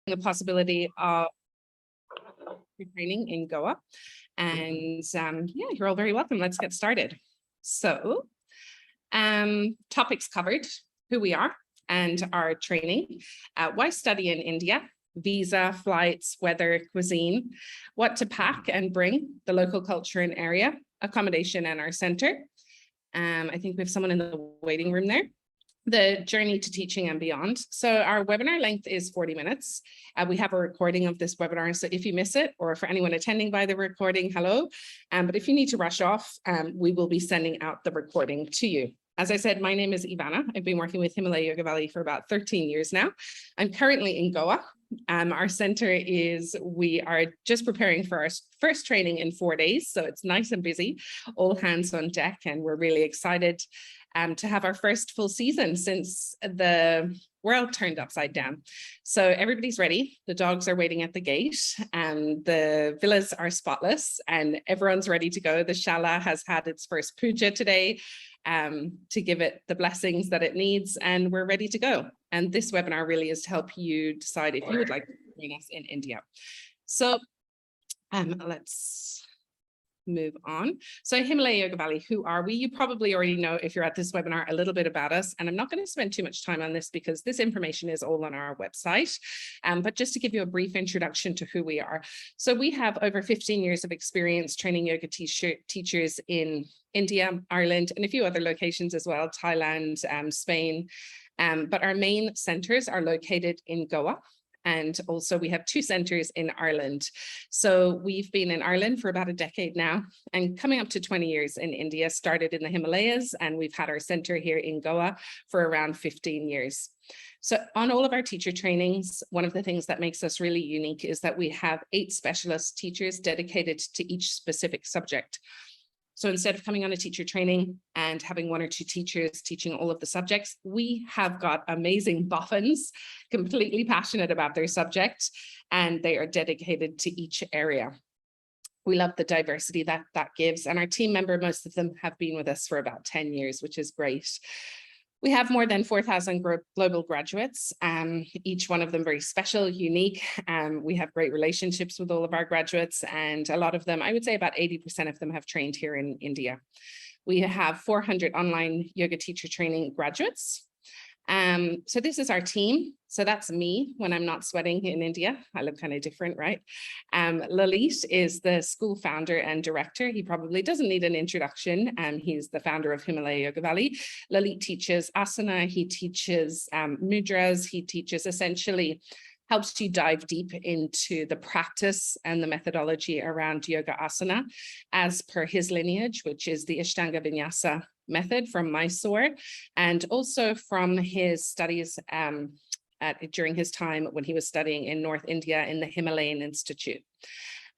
the possibility of training in Goa. And yeah, you're all very welcome. Let's get started. So topics covered: who we are and our training, why study in India, visa, flights, weather, cuisine, what to pack and bring, the local culture and area, accommodation and our center. I think we have someone in the waiting room there. The journey to teaching and beyond. So our webinar length is 40 minutes. We have a recording of this webinar. So if you miss it, or for anyone attending by the recording, hello. But if you need to rush off, we will be sending out the recording to you. As I said, my name is Eveanna. I've been working with Himalaya Yoga Valley for about 13 years now. I'm currently in Goa. Our center we are just preparing for our first training in 4 days. So it's nice and busy, all hands on deck, and we're really excited to have our first full season since the world turned upside down. So everybody's ready. The dogs are waiting at the gate and the villas are spotless and everyone's ready to go. The Shala has had its first puja today to give it the blessings that it needs, and we're ready to go. And this webinar really is to help you decide if you would like to join us in India. So let's move on. So Himalaya Yoga Valley, who are we? You probably already know, if you're at this webinar, a little bit about us. And I'm not going to spend too much time on this because this information is all on our website. But just to give you a brief introduction to who we are. So we have over 15 years of experience training yoga teachers in India, Ireland, and a few other locations as well, Thailand, Spain. But our main centers are located in Goa. And also we have 2 centers in Ireland. So we've been in Ireland for about a decade now and coming up to 20 years in India, started in the Himalayas, and we've had our center here in Goa for around 15 years. So on all of our teacher trainings, one of the things that makes us really unique is that we have 8 specialist teachers dedicated to each specific subject. So instead of coming on a teacher training and having 1 or 2 teachers teaching all of the subjects, we have got amazing boffins, completely passionate about their subject, and they are dedicated to each area. We love the diversity that gives, and our team member, most of them have been with us for about 10 years, which is great. We have more than 4,000 global graduates, each one of them very special, unique. We have great relationships with all of our graduates, and a lot of them, I would say about 80% of them have trained here in India. We have 400 online yoga teacher training graduates. So this is our team. So that's me when I'm not sweating in India. I look kind of different, right? Lalit is the school founder and director. He probably doesn't need an introduction. He's the founder of Himalaya Yoga Valley. Lalit teaches asana. He teaches mudras. He teaches essentially helps you dive deep into the practice and the methodology around yoga asana as per his lineage, which is the Ashtanga Vinyasa method from Mysore, and also from his studies during his time when he was studying in North India in the Himalayan Institute.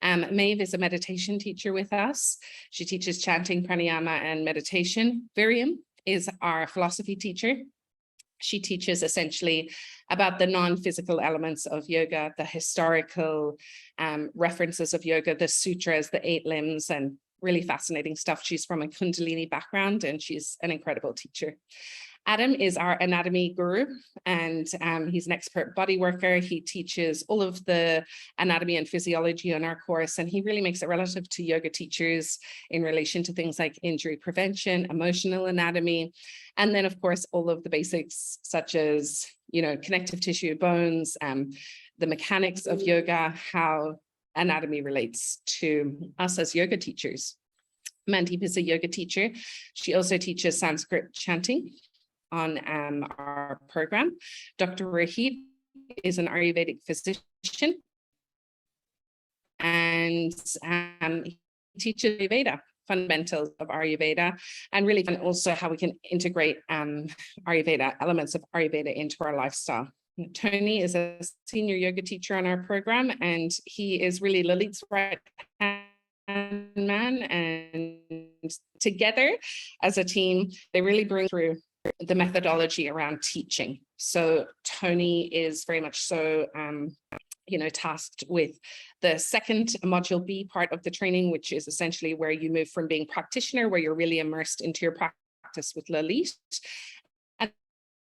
Maeve is a meditation teacher with us. She teaches chanting, pranayama, and meditation. Viriam is our philosophy teacher. She teaches essentially about the non-physical elements of yoga, the historical references of yoga, the sutras, the 8 limbs, and really fascinating stuff. She's from a Kundalini background and she's an incredible teacher. Adam is our anatomy guru, and he's an expert body worker. He teaches all of the anatomy and physiology on our course, and he really makes it relative to yoga teachers in relation to things like injury prevention, emotional anatomy, and then of course all of the basics such as, you know, connective tissue, bones, the mechanics of yoga, how anatomy relates to us as yoga teachers. Mandeep is a yoga teacher. She also teaches Sanskrit chanting on our program. Dr. Rahid is an Ayurvedic physician, and he teaches Ayurveda, fundamentals of Ayurveda, and really also how we can integrate Ayurveda, elements of Ayurveda into our lifestyle. Tony is a senior yoga teacher on our program, and he is really Lalit's right-hand man, and together as a team, they really bring through the methodology around teaching. So Tony is very much so, tasked with the second module B part of the training, which is essentially where you move from being practitioner, where you're really immersed into your practice with Lalit. And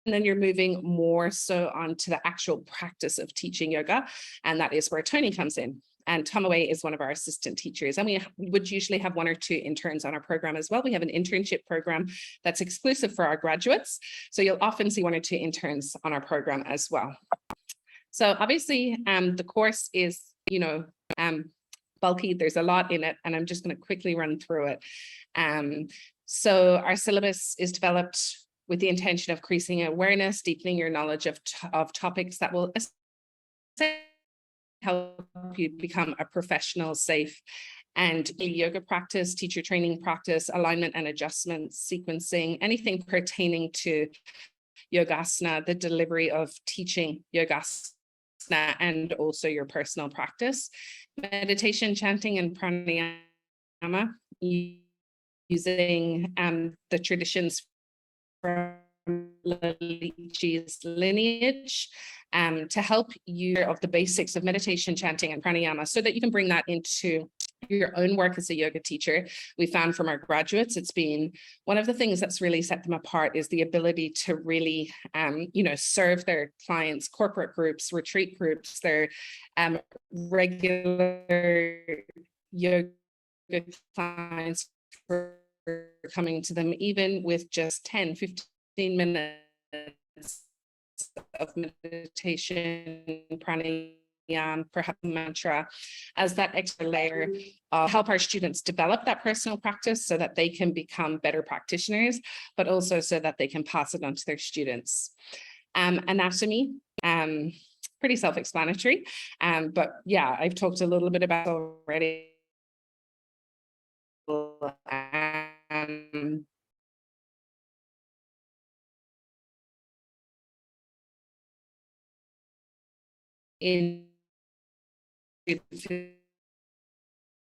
then you're moving more so onto the actual practice of teaching yoga. And that is where Tony comes in. And Tomaway is one of our assistant teachers. And we would usually have 1 or 2 interns on our program as well. We have an internship program that's exclusive for our graduates. So you'll often see 1 or 2 interns on our program as well. So obviously the course is, bulky. There's a lot in it, and I'm just going to quickly run through it. So our syllabus is developed with the intention of increasing awareness, deepening your knowledge of topics that will help you become a professional, safe and yoga practice, teacher training practice, alignment and adjustments, sequencing, anything pertaining to yogasana, the delivery of teaching yogasana, and also your personal practice. Meditation, chanting, and pranayama, using the traditions from Lalichi's lineage to help you of the basics of meditation, chanting, and pranayama, so that you can bring that into your own work as a yoga teacher. We found from our graduates, it's been one of the things that's really set them apart is the ability to really, serve their clients, corporate groups, retreat groups, their regular yoga clients for coming to them, even with just 10, 15 minutes of meditation, pranayama, perhaps mantra, as that extra layer of help our students develop that personal practice so that they can become better practitioners, but also so that they can pass it on to their students. Anatomy, pretty self-explanatory, but yeah, I've talked a little bit about already. In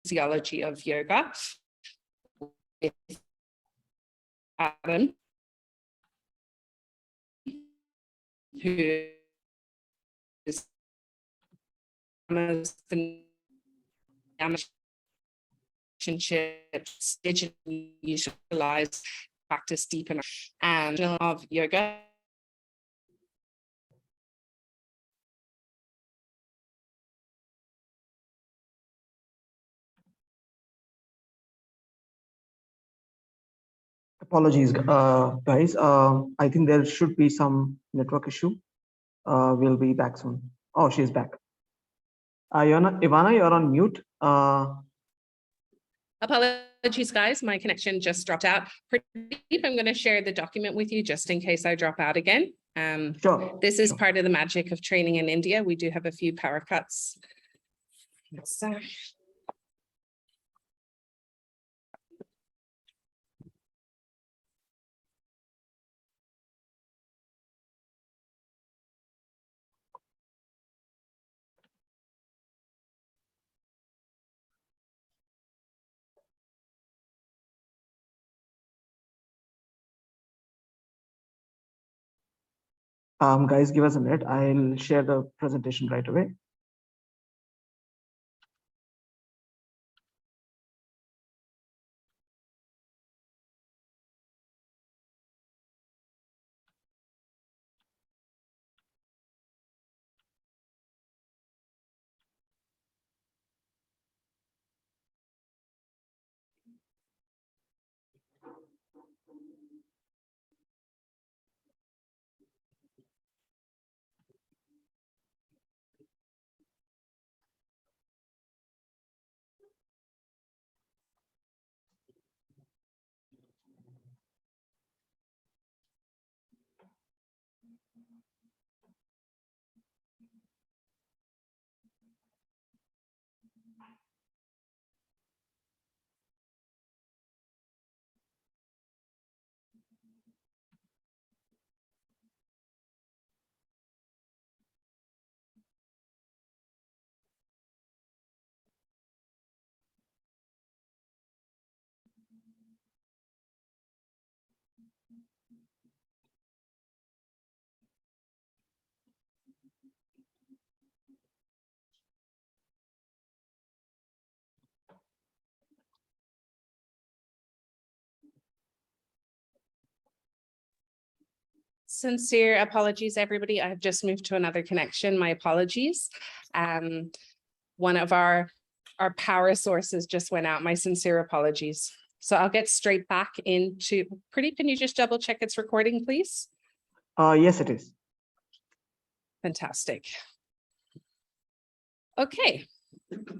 physiology of yoga with Adam, who is relationships, digitally utilize, practice deepen, and of yoga. Apologies, guys. I think there should be some network issue. We'll be back soon. Oh, she's back. Eveanna, you're on mute. Apologies, guys. My connection just dropped out. I'm going to share the document with you just in case I drop out again. Sure. This is part of the magic of training in India. We do have a few power cuts. So, Guys, give us a minute. I'll share the presentation right away. Sincere apologies, everybody. I've just moved to another connection. My apologies. One of our power sources just went out. My sincere apologies. So I'll get straight back into Pretty. Can you just double check it's recording, please? Yes, it is. Fantastic. Okay,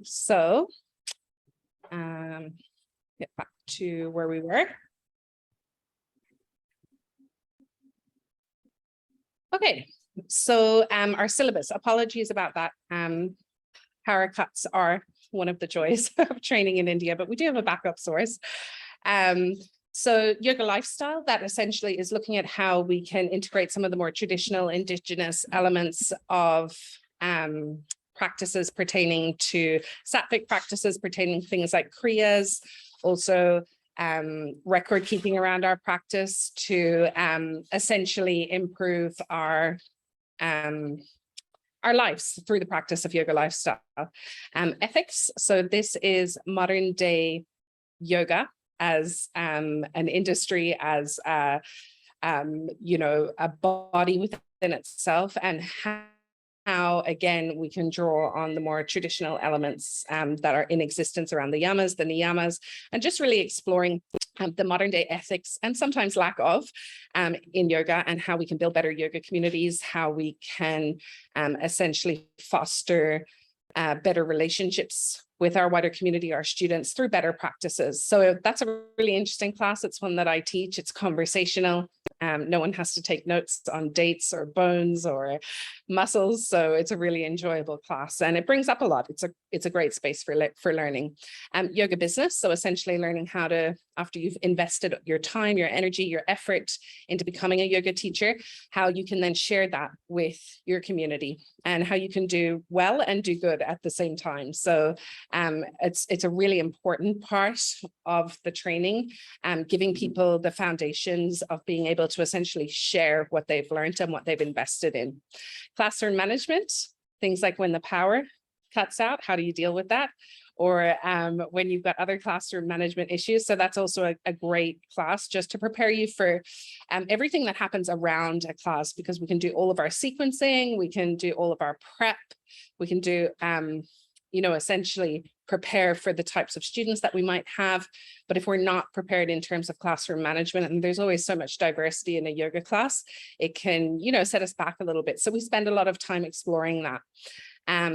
so get back to where we were. Okay, so our syllabus, apologies about that. Power cuts are one of the joys of training in India, but we do have a backup source. So yoga lifestyle, that essentially is looking at how we can integrate some of the more traditional indigenous elements of practices pertaining to sattvic practices, pertaining to things like kriyas, also record keeping around our practice to essentially improve our lives through the practice of yoga lifestyle. Ethics, so this is modern day yoga as an industry, as you know, a body within itself, and how again we can draw on the more traditional elements that are in existence around the yamas, the niyamas, and just really exploring the modern day ethics and sometimes lack of in yoga, and how we can build better yoga communities, how we can essentially foster better relationships with our wider community, our students, through better practices. So that's a really interesting class. It's one that I teach. It's conversational. No one has to take notes on dates or bones or muscles. So it's a really enjoyable class, and it brings up a lot. It's a great space for learning. Yoga business. So essentially learning how to, after you've invested your time, your energy, your effort into becoming a yoga teacher, how you can then share that with your community and how you can do well and do good at the same time. So it's a really important part of the training, giving people the foundations of being able to essentially share what they've learned and what they've invested in. Classroom management, things like when the power cuts out, how do you deal with that? Or when you've got other classroom management issues. So that's also a great class just to prepare you for everything that happens around a class, because we can do all of our sequencing, we can do all of our prep, we can do you know, essentially prepare for the types of students that we might have. But if we're not prepared in terms of classroom management, and there's always so much diversity in a yoga class, it can, you know, set us back a little bit. So we spend a lot of time exploring that.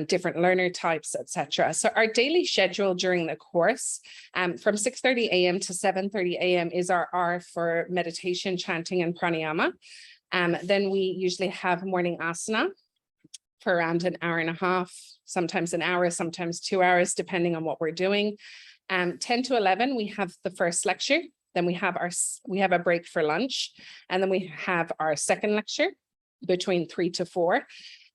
Different learner types, etc. So our daily schedule during the course from 6:30 a.m. to 7:30 a.m. is our hour for meditation, chanting, and pranayama. Then we usually have morning asana for around an hour and a half, sometimes an hour, sometimes 2 hours, depending on what we're doing. 10 to 11, we have the first lecture. Then we have a break for lunch, and then we have our second lecture between 3 to 4.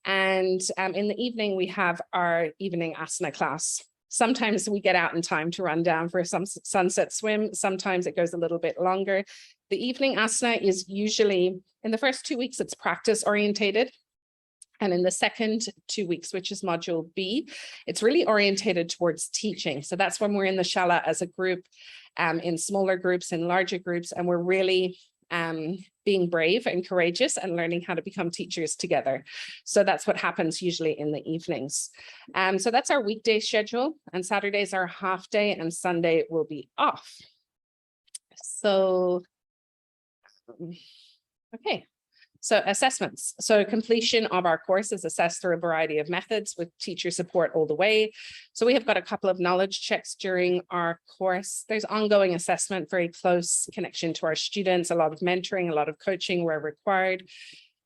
And in the evening, we have our evening asana class. Sometimes we get out in time to run down for some sunset swim. Sometimes it goes a little bit longer. The evening asana is usually, in the first 2 weeks, it's practice orientated. And in the second 2 weeks, which is module B, it's really orientated towards teaching. So that's when we're in the shala as a group, in smaller groups, in larger groups, and we're really being brave and courageous and learning how to become teachers together. So that's what happens usually in the evenings. So that's our weekday schedule, and Saturdays are half day and Sunday will be off. So, okay. So assessments. So completion of our course is assessed through a variety of methods with teacher support all the way. So we have got a couple of knowledge checks during our course. There's ongoing assessment, very close connection to our students, a lot of mentoring, a lot of coaching where required.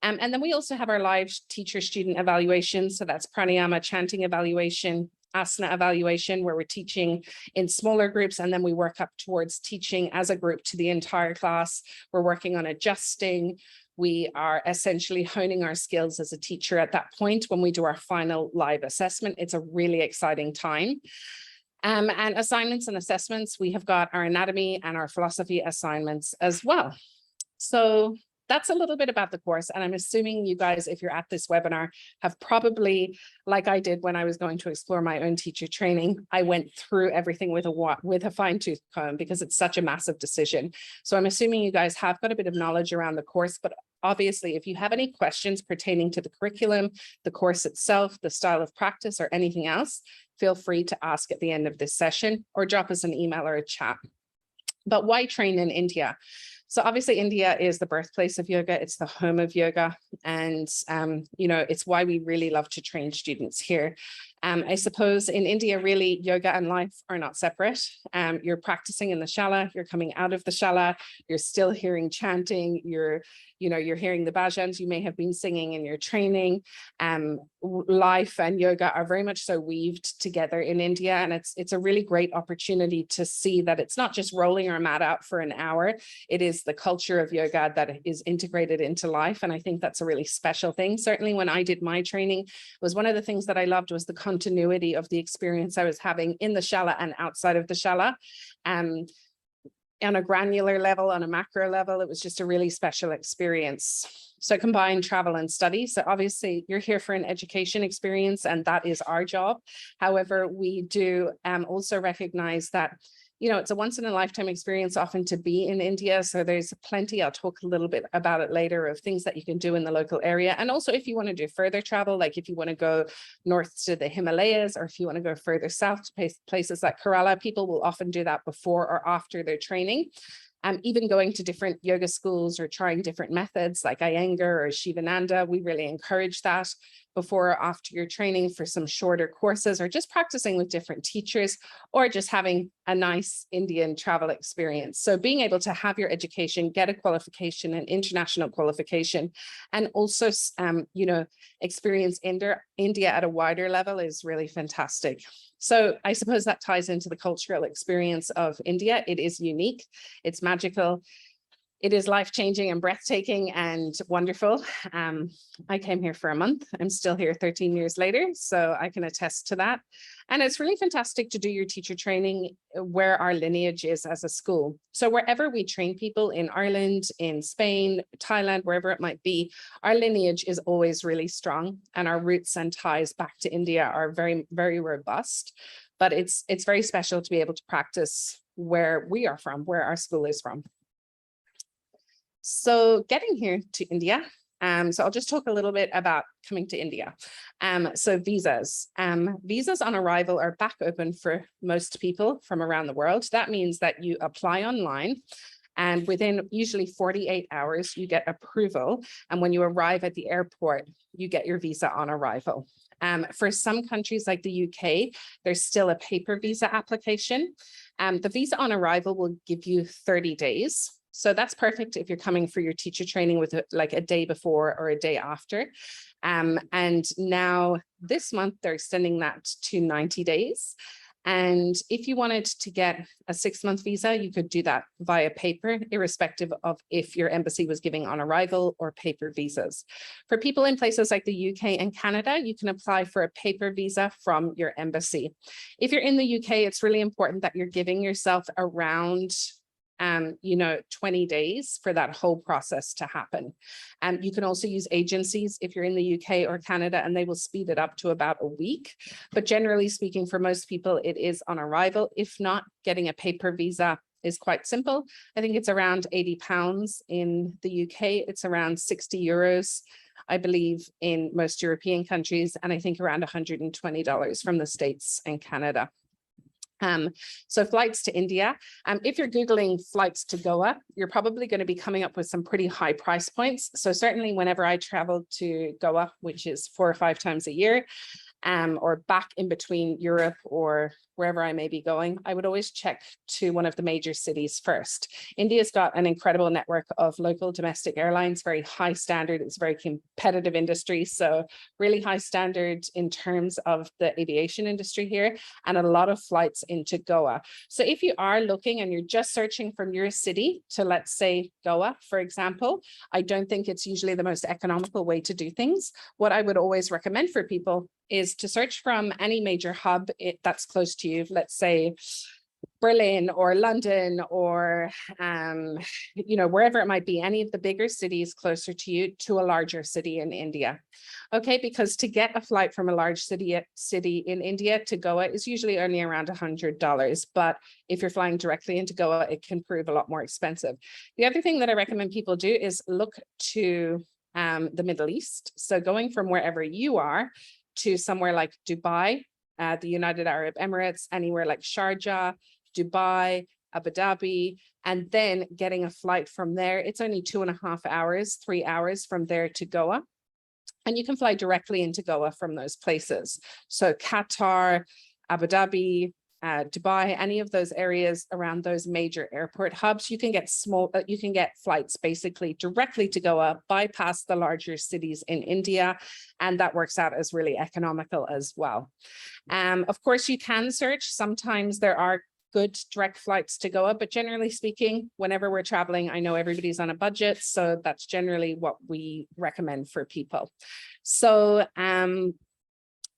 And then we also have our live teacher-student evaluation. So that's pranayama, chanting evaluation, asana evaluation, where we're teaching in smaller groups, and then we work up towards teaching as a group to the entire class. We're working on adjusting. We are essentially honing our skills as a teacher at that point when we do our final live assessment. It's a really exciting time. And assignments and assessments, we have got our anatomy and our philosophy assignments as well. So that's a little bit about the course. And I'm assuming you guys, if you're at this webinar, have probably, like I did when I was going to explore my own teacher training, I went through everything with a fine tooth comb because it's such a massive decision. So I'm assuming you guys have got a bit of knowledge around the course, but obviously, if you have any questions pertaining to the curriculum, the course itself, the style of practice, or anything else, feel free to ask at the end of this session or drop us an email or a chat. But why train in India? So obviously India is the birthplace of yoga. It's the home of yoga. And, it's why we really love to train students here. I suppose in India, really, yoga and life are not separate. You're practicing in the shala, you're coming out of the shala, you're still hearing chanting, you're hearing the bhajans you may have been singing in your training. Life and yoga are very much so weaved together in India. And it's a really great opportunity to see that it's not just rolling your mat out for an hour. It is the culture of yoga that is integrated into life. And I think that's a really special thing. Certainly when I did my training, was one of the things that I loved was the continuity of the experience I was having in the shala and outside of the shala. On a granular level, on a macro level, it was just a really special experience. So combine travel and study. So obviously you're here for an education experience and that is our job. However, we do also recognize that it's a once in a lifetime experience often to be in India. So there's plenty, I'll talk a little bit about it later, of things that you can do in the local area. And also if you want to do further travel, like if you want to go north to the Himalayas, or if you want to go further south to places like Kerala, people will often do that before or after their training. Even going to different yoga schools or trying different methods like Iyengar or Shivananda, we really encourage that before or after your training for some shorter courses, or just practicing with different teachers, or just having a nice Indian travel experience. So being able to have your education, get a qualification, an international qualification, and also, experience India at a wider level is really fantastic. So I suppose that ties into the cultural experience of India. It is unique, it's magical, it is life-changing and breathtaking and wonderful. I came here for a month. I'm still here 13 years later, so I can attest to that. And it's really fantastic to do your teacher training where our lineage is as a school. So wherever we train people in Ireland, in Spain, Thailand, wherever it might be, our lineage is always really strong and our roots and ties back to India are very, very robust. But it's very special to be able to practice where we are from, where our school is from. So getting here to India, so I'll just talk a little bit about coming to India. So visas. Visas on arrival are back open for most people from around the world. That means that you apply online and within usually 48 hours, you get approval. And when you arrive at the airport, you get your visa on arrival. For some countries like the UK, there's still a paper visa application. The visa on arrival will give you 30 days. So that's perfect if you're coming for your teacher training with like a day before or a day after. And now this month, they're extending that to 90 days. And if you wanted to get a 6-month visa, you could do that via paper, irrespective of if your embassy was giving on arrival or paper visas. For people in places like the UK and Canada, you can apply for a paper visa from your embassy. If you're in the UK, it's really important that you're giving yourself around 20 days for that whole process to happen. You can also use agencies if you're in the UK or Canada, and they will speed it up to about a week. But generally speaking, for most people, it is on arrival. If not, getting a paper visa is quite simple. I think it's around £80 in the UK. It's around 60 euros, I believe, in most European countries, and I think around $120 from the States and Canada. So flights to India, if you're Googling flights to Goa, you're probably going to be coming up with some pretty high price points. So certainly whenever I travel to Goa, which is 4 or 5 times a year, or back in between Europe or wherever I may be going, I would always check to one of the major cities first. India's got an incredible network of local domestic airlines, very high standard. It's a very competitive industry. So really high standard in terms of the aviation industry here, and a lot of flights into Goa. So if you are looking and you're just searching from your city to, let's say, Goa, for example, I don't think it's usually the most economical way to do things. What I would always recommend for people is to search from any major hub that's close to you. Let's say Berlin or London or, wherever it might be, any of the bigger cities closer to you to a larger city in India. Okay, because to get a flight from a large city in India to Goa is usually only around $100. But if you're flying directly into Goa, it can prove a lot more expensive. The other thing that I recommend people do is look to the Middle East. So going from wherever you are to somewhere like Dubai, the United Arab Emirates, anywhere like Sharjah, Dubai, Abu Dhabi, and then getting a flight from there. It's only 2.5 hours, 3 hours from there to Goa. And you can fly directly into Goa from those places. So Qatar, Abu Dhabi, Dubai, any of those areas around those major airport hubs, you can get flights basically directly to Goa, bypass the larger cities in India, and that works out as really economical as well. Of course, you can search. Sometimes there are good direct flights to Goa, but generally speaking, whenever we're traveling, I know everybody's on a budget, so that's generally what we recommend for people. So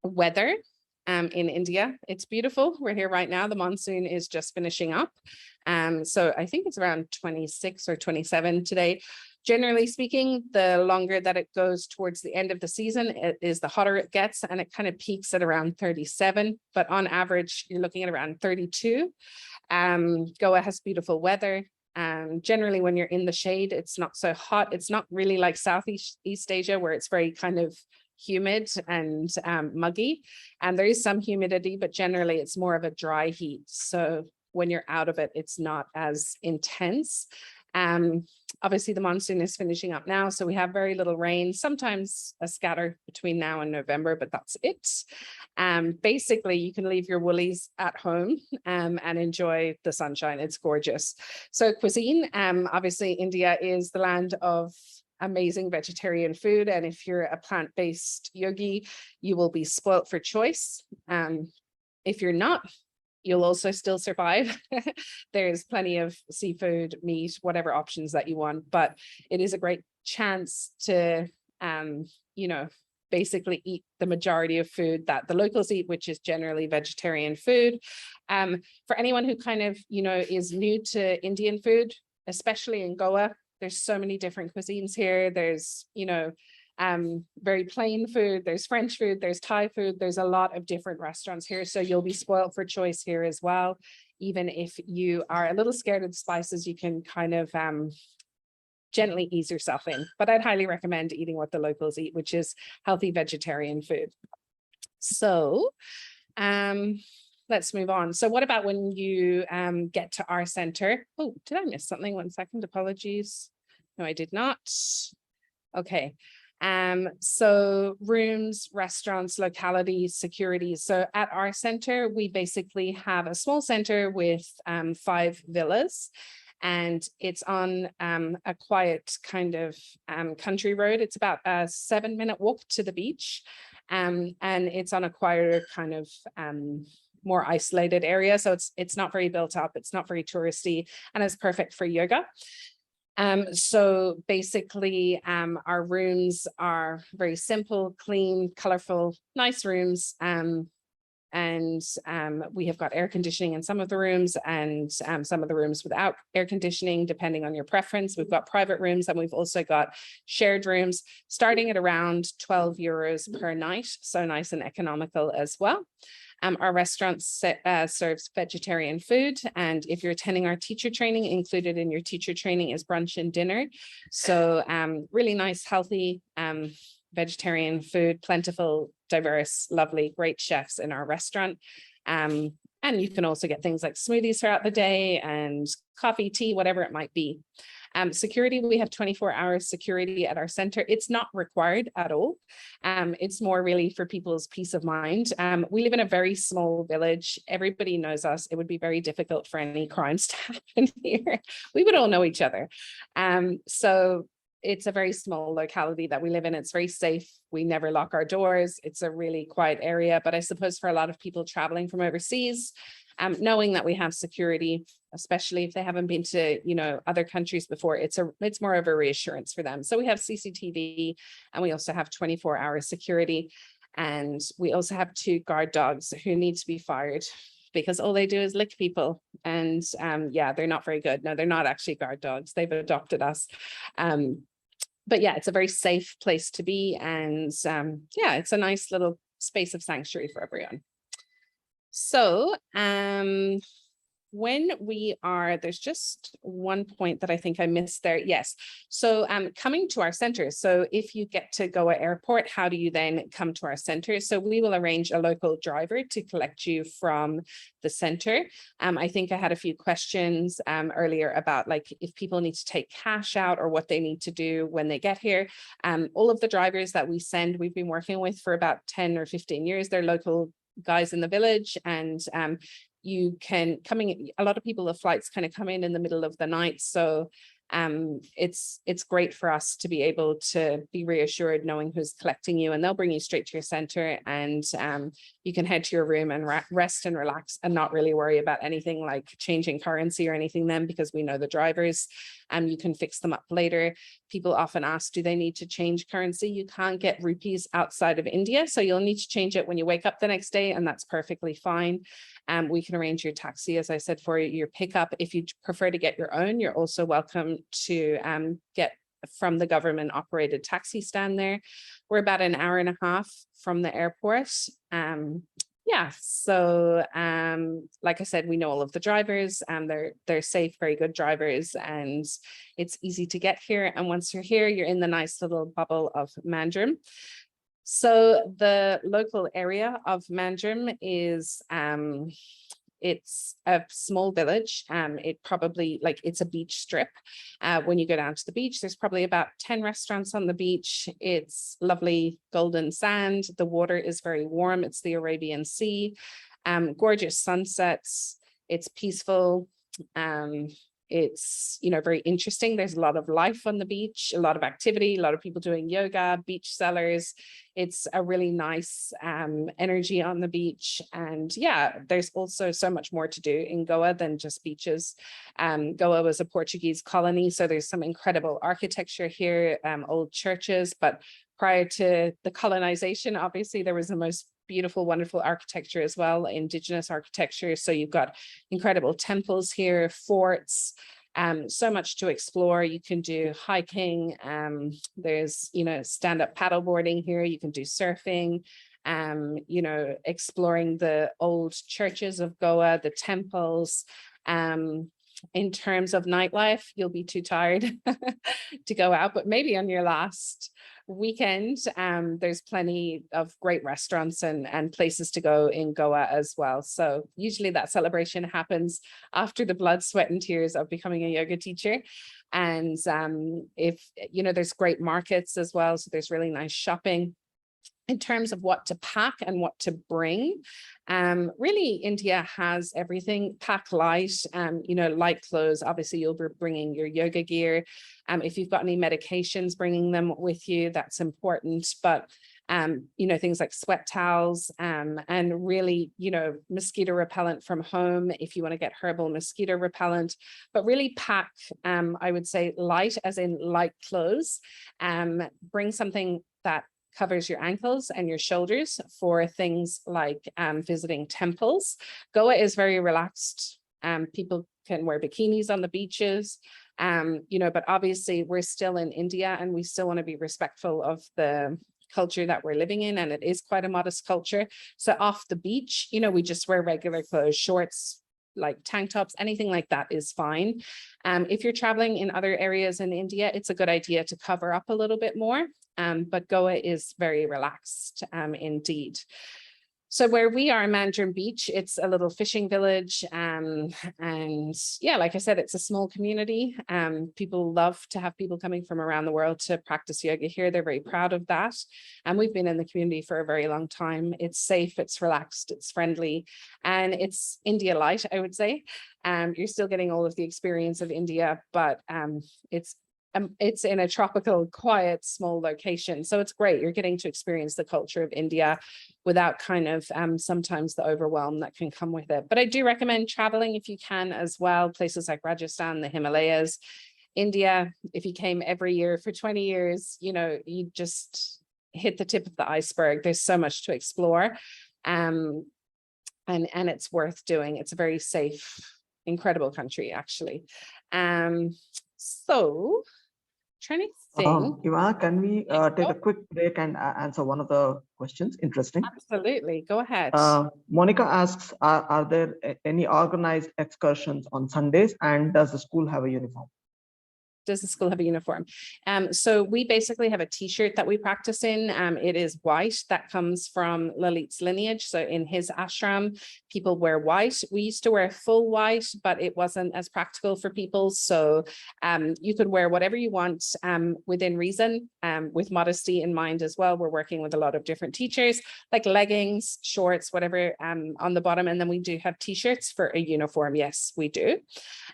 weather in India, it's beautiful. We're here right now. The monsoon is just finishing up. So I think it's around 26 or 27 today. Generally speaking, the longer that it goes towards the end of the season, it is the hotter it gets, and it kind of peaks at around 37. But on average, you're looking at around 32. Goa has beautiful weather. Generally, when you're in the shade, it's not so hot. It's not really like Southeast Asia, where it's very kind of humid and muggy. And there is some humidity, but generally it's more of a dry heat. So when you're out of it, it's not as intense. Obviously, the monsoon is finishing up now, so we have very little rain, sometimes a scatter between now and November, but that's it. Basically, you can leave your woolies at home and enjoy the sunshine. It's gorgeous. So cuisine, obviously, India is the land of amazing vegetarian food. And if you're a plant-based yogi, you will be spoilt for choice. If you're not, you'll also still survive. There's plenty of seafood, meat, whatever options that you want, but it is a great chance to, basically eat the majority of food that the locals eat, which is generally vegetarian food. For anyone who kind of, is new to Indian food, especially in Goa, there's so many different cuisines here. There's, very plain food, there's French food, there's Thai food, there's a lot of different restaurants here. So you'll be spoiled for choice here as well. Even if you are a little scared of the spices, you can kind of gently ease yourself in. But I'd highly recommend eating what the locals eat, which is healthy vegetarian food. So let's move on. So what about when you get to our center? Oh, did I miss something? 1 second, apologies. No, I did not. Okay. So rooms, restaurants, localities, security. So at our center, we basically have a small center with 5 villas, and it's on a quiet kind of country road. It's about a 7-minute walk to the beach, and it's on a quieter kind of more isolated area. So it's not very built up, it's not very touristy, and it's perfect for yoga. So basically, our rooms are very simple, clean, colorful, nice rooms. And we have got air conditioning in some of the rooms, and some of the rooms without air conditioning, depending on your preference. We've got private rooms, and we've also got shared rooms starting at around €12 per night. So nice and economical as well. Our restaurant serves vegetarian food, and if you're attending our teacher training, included in your teacher training is brunch and dinner. So really nice, healthy vegetarian food, plentiful, diverse, lovely, great chefs in our restaurant. And you can also get things like smoothies throughout the day and coffee, tea, whatever it might be. Security, we have 24-hour security at our center. It's not required at all. It's more really for people's peace of mind. We live in a very small village. Everybody knows us. It would be very difficult for any crimes to happen here. We would all know each other. So it's a very small locality that we live in. It's very safe. We never lock our doors. It's a really quiet area. But I suppose for a lot of people traveling from overseas, knowing that we have security, especially if they haven't been to, other countries before, it's more of a reassurance for them. So we have CCTV, and we also have 24-hour security. And we also have 2 guard dogs who need to be fired because all they do is lick people. And yeah, they're not very good. No, they're not actually guard dogs. They've adopted us. But yeah, it's a very safe place to be. And yeah, it's a nice little space of sanctuary for everyone. So when we are, there's just one point that I think I missed there. Yes. So coming to our center. So if you get to Goa Airport, how do you then come to our center? So we will arrange a local driver to collect you from the center. I think I had a few questions earlier about like if people need to take cash out or what they need to do when they get here. All of the drivers that we send, we've been working with for about 10 or 15 years. They're local guys in the village, and you can a lot of people, the flights kind of come in the middle of the night. So it's great for us to be able to be reassured knowing who's collecting you, and they'll bring you straight to your center, and you can head to your room and rest and relax and not really worry about anything like changing currency or anything then, because we know the drivers, and you can fix them up later. People often ask, do they need to change currency? You can't get rupees outside of India, so you'll need to change it when you wake up the next day, and that's perfectly fine. We can arrange your taxi, as I said, for your pickup. If you prefer to get your own, you're also welcome to get from the government operated taxi stand there. We're about an hour and a half from the airport. Yeah, so like I said, we know all of the drivers, and they're safe, very good drivers, and it's easy to get here. And once you're here, you're in the nice little bubble of Mandrim. So the local area of Mandrim is it's a small village. It probably, like, it's a beach strip. When you go down to the beach, there's probably about 10 restaurants on the beach. It's lovely golden sand. The water is very warm. It's the Arabian Sea. Gorgeous sunsets. It's peaceful. It's, you know, very interesting. There's a lot of life on the beach, a lot of activity, a lot of people doing yoga, beach sellers. It's a really nice energy on the beach. And yeah, there's also so much more to do in Goa than just beaches. Goa was a Portuguese colony, so there's some incredible architecture here, old churches, but prior to the colonization, obviously there was the most beautiful, wonderful architecture as well, indigenous architecture. So you've got incredible temples here, forts, so much to explore. You can do hiking. There's, you know, stand-up paddleboarding here. You can do surfing, you know, exploring the old churches of Goa, the temples. In terms of nightlife, you'll be too tired to go out, but maybe on your last weekend, there's plenty of great restaurants and places to go in Goa as well. So usually that celebration happens after the blood, sweat and tears of becoming a yoga teacher. And if, you know, there's great markets as well. So there's really nice shopping. In terms of what to pack and what to bring, really India has everything. Pack light, you know, light clothes. Obviously you'll be bringing your yoga gear. If you've got any medications, bringing them with you, that's important. But you know, things like sweat towels, and really, you know, mosquito repellent from home if you want to get herbal mosquito repellent. But really pack, I would say light, as in light clothes. Bring something that covers your ankles and your shoulders for things like visiting temples. Goa is very relaxed. People can wear bikinis on the beaches, you know, but obviously we're still in India and we still want to be respectful of the culture that we're living in, and it is quite a modest culture. So off the beach, you know, we just wear regular clothes, shorts, like tank tops, anything like that is fine. If you're traveling in other areas in India, it's a good idea to cover up a little bit more. But Goa is very relaxed indeed. So where we are, Mandrim Beach, it's a little fishing village. And yeah, like I said, it's a small community. People love to have people coming from around the world to practice yoga here. They're very proud of that. And we've been in the community for a very long time. It's safe, it's relaxed, it's friendly, and it's India light, I would say. You're still getting all of the experience of India, but it's in a tropical, quiet, small location. So it's great. You're getting to experience the culture of India without kind of sometimes the overwhelm that can come with it. But I do recommend traveling if you can as well. Places like Rajasthan, the Himalayas, India. If you came every year for 20 years, you know, you just hit the tip of the iceberg. There's so much to explore. and it's worth doing. It's a very safe, incredible country, actually. So trying to think. Eveanna, can we take Oh, a quick break and answer one of the questions? Interesting. absolutely. Go ahead. Monica asks, are there any organized excursions on Sundays, and does the school have a uniform? Does the school have a uniform? So we basically have a t-shirt that we practice in. It is white. That comes from Lalit's lineage. So in his ashram, people wear white. We used to wear full white, but it wasn't as practical for people. So you could wear whatever you want within reason, with modesty in mind as well. We're working with a lot of different teachers, like leggings, shorts, whatever on the bottom. And then we do have t-shirts for a uniform. Yes, we do.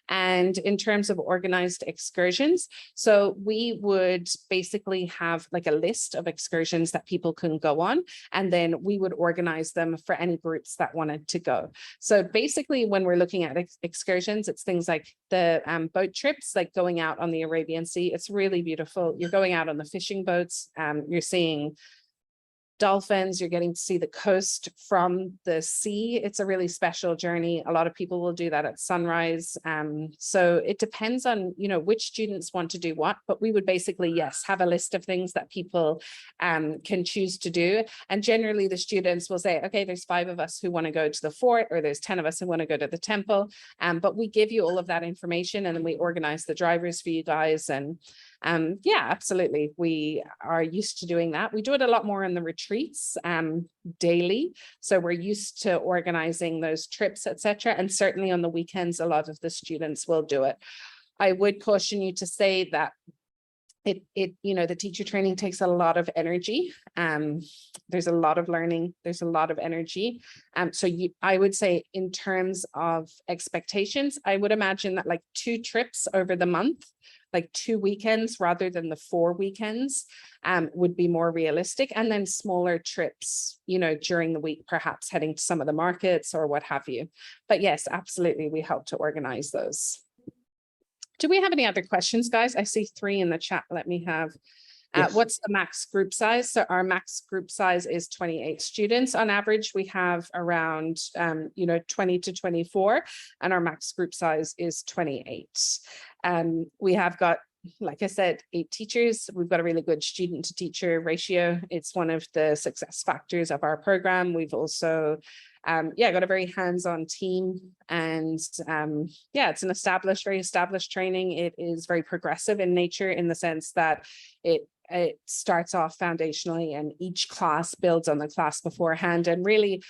And in terms of organized excursions, so we would basically have like a list of excursions that people can go on, and then we would organize them for any groups that wanted to go. So basically, when we're looking at excursions, it's things like the boat trips, like going out on the Arabian Sea. It's really beautiful. You're going out on the fishing boats. You're seeing dolphins, you're getting to see the coast from the sea. It's a really special journey. A lot of people will do that at sunrise. So it depends on, which students want to do what, but we would basically, yes, have a list of things that people can choose to do. And generally the students will say, okay, there's 5 of us who want to go to the fort, or there's 10 of us who want to go to the temple. But we give you all of that information, and then we organize the drivers for you guys. And yeah, absolutely. We are used to doing that. We do it a lot more in the retreats daily. So we're used to organizing those trips, etc. And certainly on the weekends, a lot of the students will do it. I would caution you to say that the teacher training takes a lot of energy. There's a lot of learning, there's a lot of energy. So I would say in terms of expectations, I would imagine that like 2 trips over the month, like 2 weekends rather than the 4 weekends, would be more realistic. And then smaller trips, during the week, perhaps heading to some of the markets or what have you. But yes, absolutely, we help to organize those. Do we have any other questions, guys? I see 3 in the chat. Let me have. Yes. What's the max group size? So our max group size is 28 students. On average, we have around 20 to 24, and our max group size is 28. We have got, like I said, 8 teachers. We've got a really good student to teacher ratio. It's one of the success factors of our program. We've also got a very hands-on team, and it's an very established training. It is very progressive in nature, in the sense that it starts off foundationally, and each class builds on the class beforehand. And really,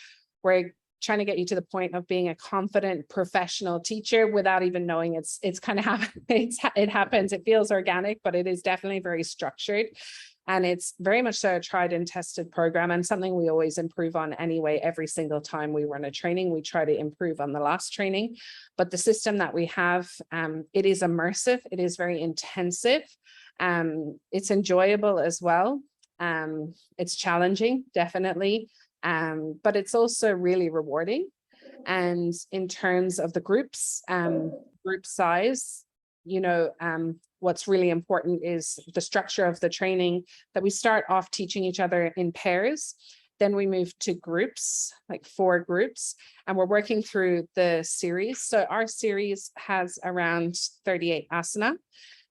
we're trying to get you to the point of being a confident professional teacher without even knowing it's kind of it happens. It feels organic, but it is definitely very structured. And it's very much so a tried and tested program, and something we always improve on anyway. Every single time we run a training, we try to improve on the last training. But the system that we have, it is immersive. It is very intensive. It's enjoyable as well. It's challenging, definitely. But it's also really rewarding. And in terms of the groups, group size, what's really important is the structure of the training, that we start off teaching each other in pairs. Then we move to groups, like 4 groups, and we're working through the series. So our series has around 38 asana.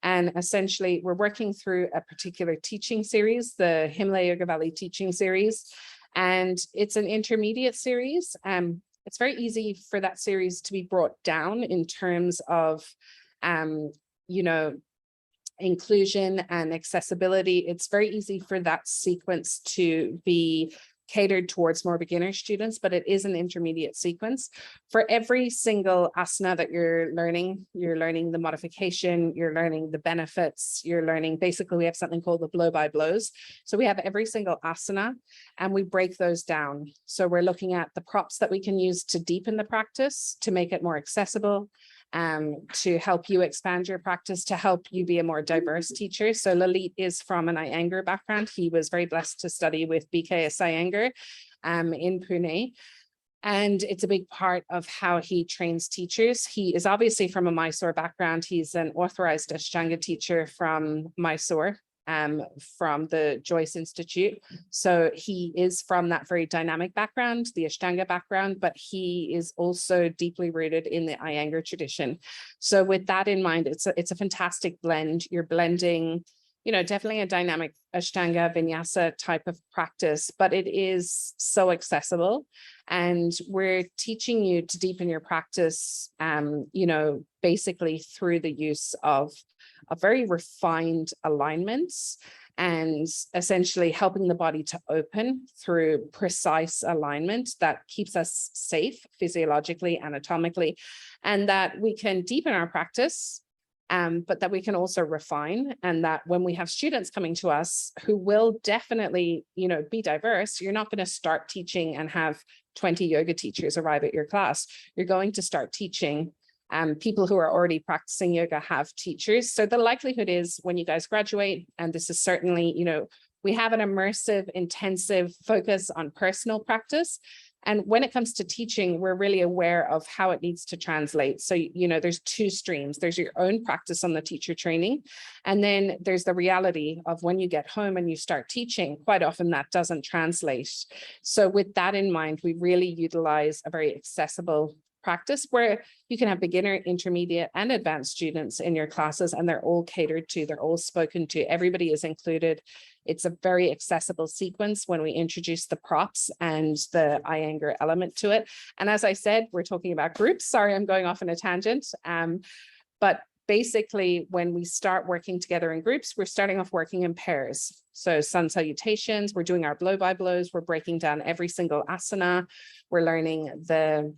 And essentially, we're working through a particular teaching series, the Himalaya Yoga Valley teaching series. And it's an intermediate series. It's very easy for that series to be brought down in terms of, inclusion and accessibility. It's very easy for that sequence to be catered towards more beginner students, but it is an intermediate sequence. For every single asana that you're learning the modification, you're learning the benefits, you're learning, basically we have something called the blow by blows. So we have every single asana and we break those down. So we're looking at the props that we can use to deepen the practice, to make it more accessible, to help you expand your practice, to help you be a more diverse teacher. So Lalit is from an Iyengar background. He was very blessed to study with BKS Iyengar in Pune. And it's a big part of how he trains teachers. He is obviously from a Mysore background. He's an authorized Ashtanga teacher from Mysore. from the Joyce Institute. So he is from that very dynamic background, the Ashtanga background, but he is also deeply rooted in the Iyengar tradition. So with that in mind, it's a fantastic blend. You're blending, you know, definitely a dynamic Ashtanga vinyasa type of practice, but it is so accessible. And we're teaching you to deepen your practice, you know, basically through the use of a very refined alignments and essentially helping the body to open through precise alignment that keeps us safe physiologically, anatomically, and that we can deepen our practice, but that we can also refine. And that when we have students coming to us who will definitely, you know, be diverse, you're not going to start teaching and have 20 yoga teachers arrive at your class. You're going to start teaching people who are already practicing yoga have teachers. So the likelihood is when you guys graduate, and this is certainly, you know, we have an immersive, intensive focus on personal practice. And when it comes to teaching, we're really aware of how it needs to translate. So, you know, there's two streams. There's your own practice on the teacher training. And then there's the reality of when you get home and you start teaching, quite often that doesn't translate. So with that in mind, we really utilize a very accessible practice where you can have beginner, intermediate, and advanced students in your classes, and they're all catered to, they're all spoken to, everybody is included. It's a very accessible sequence when we introduce the props and the Iyengar element to it. And as I said, we're talking about groups. Sorry, I'm going off on a tangent. But basically, when we start working together in groups, we're starting off working in pairs. So sun salutations, we're doing our blow by blows, we're breaking down every single asana, we're learning the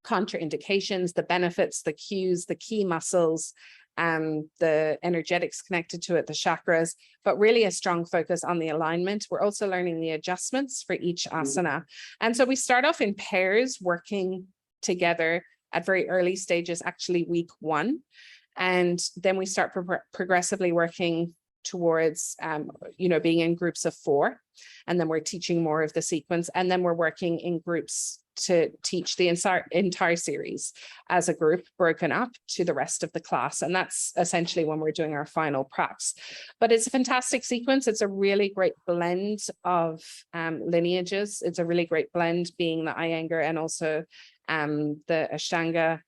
contraindications, the benefits, the cues, the key muscles, the energetics connected to it, the chakras, but really a strong focus on the alignment. We're also learning the adjustments for each asana. And so we start off in pairs working together at very early stages, actually week 1. And then we start progressively working towards, you know, being in groups of 4. And then we're teaching more of the sequence. And then we're working in groups to teach the entire series as a group broken up to the rest of the class. And that's essentially when we're doing our final pracs. But it's a fantastic sequence. It's a really great blend of lineages. It's a really great blend being the Iyengar and also the Ashtanga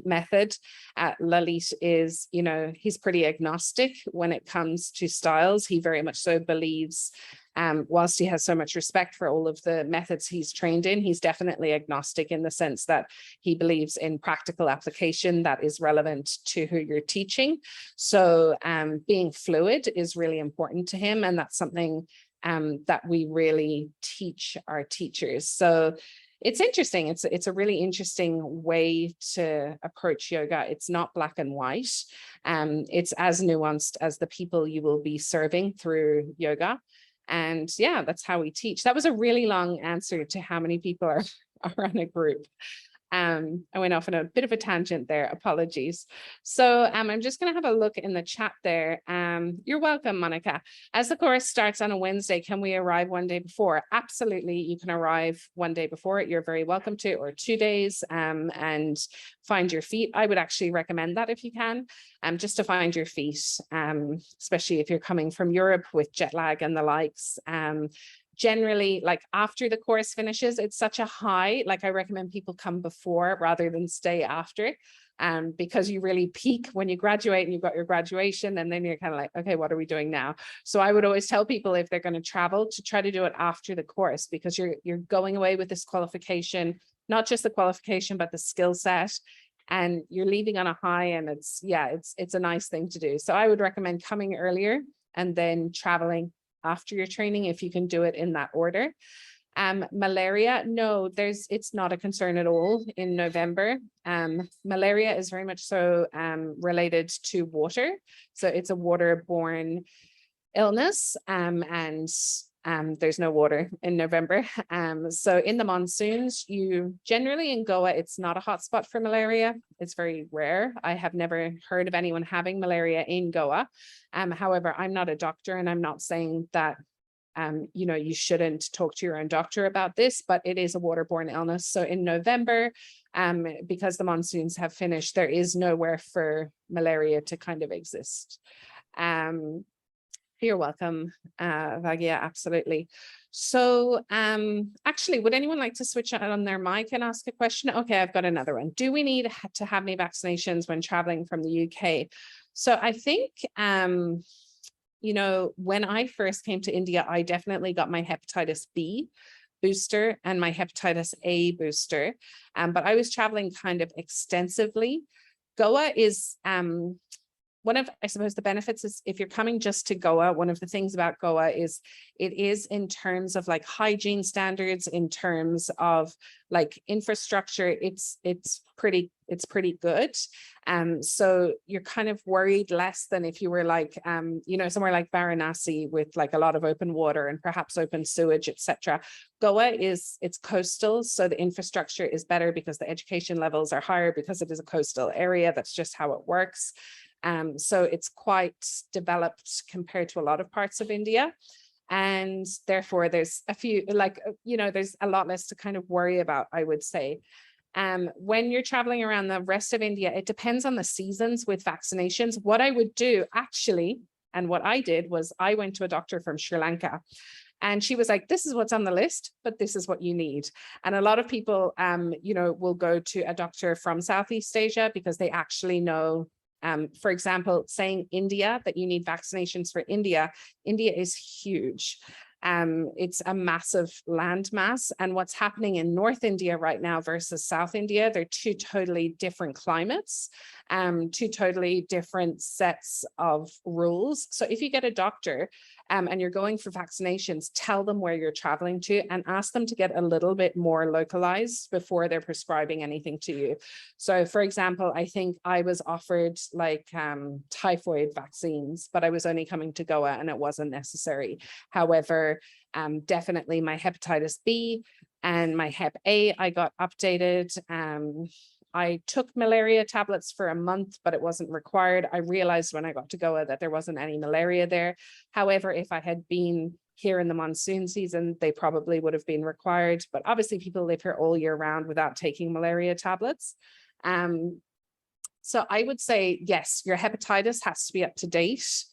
method. Lalit is, you know, he's pretty agnostic when it comes to styles. He very much so believes, whilst he has so much respect for all of the methods he's trained in, he's definitely agnostic in the sense that he believes in practical application that is relevant to who you're teaching. So being fluid is really important to him. And that's something that we really teach our teachers. So it's interesting. It's a really interesting way to approach yoga. It's not black and white. It's as nuanced as the people you will be serving through yoga. And yeah, that's how we teach. That was a really long answer to how many people are on a group. I went off on a bit of a tangent there, apologies. So I'm just going to have a look in the chat there. You're welcome, Monica. As the course starts on a Wednesday, can we arrive one day before? Absolutely, you can arrive one day before it. You're very welcome to, or 2 days, and find your feet. I would actually recommend that if you can, just to find your feet, especially if you're coming from Europe with jet lag and the likes. Generally, like after the course finishes, it's such a high, like I recommend people come before rather than stay after, because you really peak when you graduate and you've got your graduation, and then you're kind of like, okay, what are we doing now? So I would always tell people if they're going to travel to try to do it after the course, because you're going away with this qualification, not just the qualification, but the skill set, and you're leaving on a high, and it's a nice thing to do. So I would recommend coming earlier and then traveling after your training, if you can do it in that order. Malaria, no, it's not a concern at all in November. Malaria is very much so related to water. So it's a waterborne illness, and there's no water in November. So in the monsoons, you generally in Goa, it's not a hotspot for malaria. It's very rare. I have never heard of anyone having malaria in Goa. However, I'm not a doctor, and I'm not saying that you know, you shouldn't talk to your own doctor about this, but it is a waterborne illness. So in November, because the monsoons have finished, there is nowhere for malaria to kind of exist. You're welcome, Vagia, absolutely. So actually, would anyone like to switch on their mic and ask a question? Okay, I've got another one. Do we need to have any vaccinations when traveling from the UK? So I think, you know, when I first came to India, I definitely got my hepatitis B booster and my hepatitis A booster, but I was traveling kind of extensively. Goa is one of, I suppose, the benefits is if you're coming just to Goa, one of the things about Goa is it is in terms of like hygiene standards, in terms of like infrastructure, it's pretty good. So you're kind of worried less than if you were like, you know, somewhere like Varanasi with like a lot of open water and perhaps open sewage, etc. Goa it's coastal, so the infrastructure is better because the education levels are higher because it is a coastal area. That's just how it works. So it's quite developed compared to a lot of parts of India. And therefore there's a few, like, you know, there's a lot less to kind of worry about, I would say. When you're traveling around the rest of India, it depends on the seasons with vaccinations. What I would do actually, and what I did was I went to a doctor from Sri Lanka. And she was like, this is what's on the list, but this is what you need. And a lot of people, you know, will go to a doctor from Southeast Asia because they actually know. For example, saying India, that you need vaccinations for India. India is huge. It's a massive landmass. And what's happening in North India right now versus South India, they're two totally different climates, two totally different sets of rules. So if you get a doctor and you're going for vaccinations, tell them where you're traveling to and ask them to get a little bit more localized before they're prescribing anything to you. So for example, I think I was offered like typhoid vaccines, but I was only coming to Goa and it wasn't necessary. However, definitely my hepatitis B and my hep A, I got updated. I took malaria tablets for a month, but it wasn't required. I realized when I got to Goa that there wasn't any malaria there. However, if I had been here in the monsoon season, they probably would have been required. But obviously people live here all year round without taking malaria tablets. So I would say, yes, your hepatitis has to be up to date.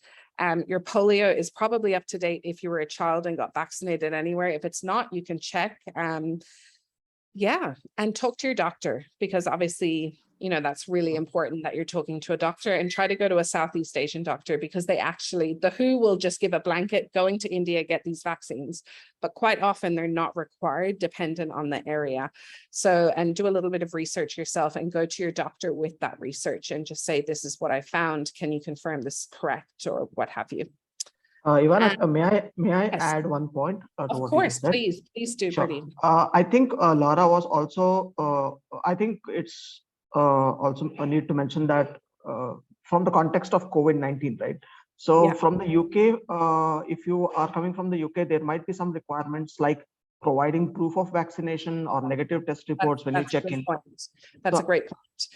Your polio is probably up to date if you were a child and got vaccinated anywhere. If it's not, you can check. Yeah, and talk to your doctor, because obviously, you know, that's really important that you're talking to a doctor, and try to go to a Southeast Asian doctor, because they actually, the WHO will just give a blanket going to India, get these vaccines, but quite often they're not required dependent on the area. So, and do a little bit of research yourself and go to your doctor with that research and just say, this is what I found. Can you confirm this is correct, or what have you? Eveanna, may I Yes. add one point to Of what you course, just said? please do, Sure. Pradeep. I think Laura was also, I think it's also a need to mention that from the context of COVID-19, right? So Yeah. from the UK, if you are coming from the UK, there might be some requirements like providing proof of vaccination or negative test reports when you check in. That's a So, great point.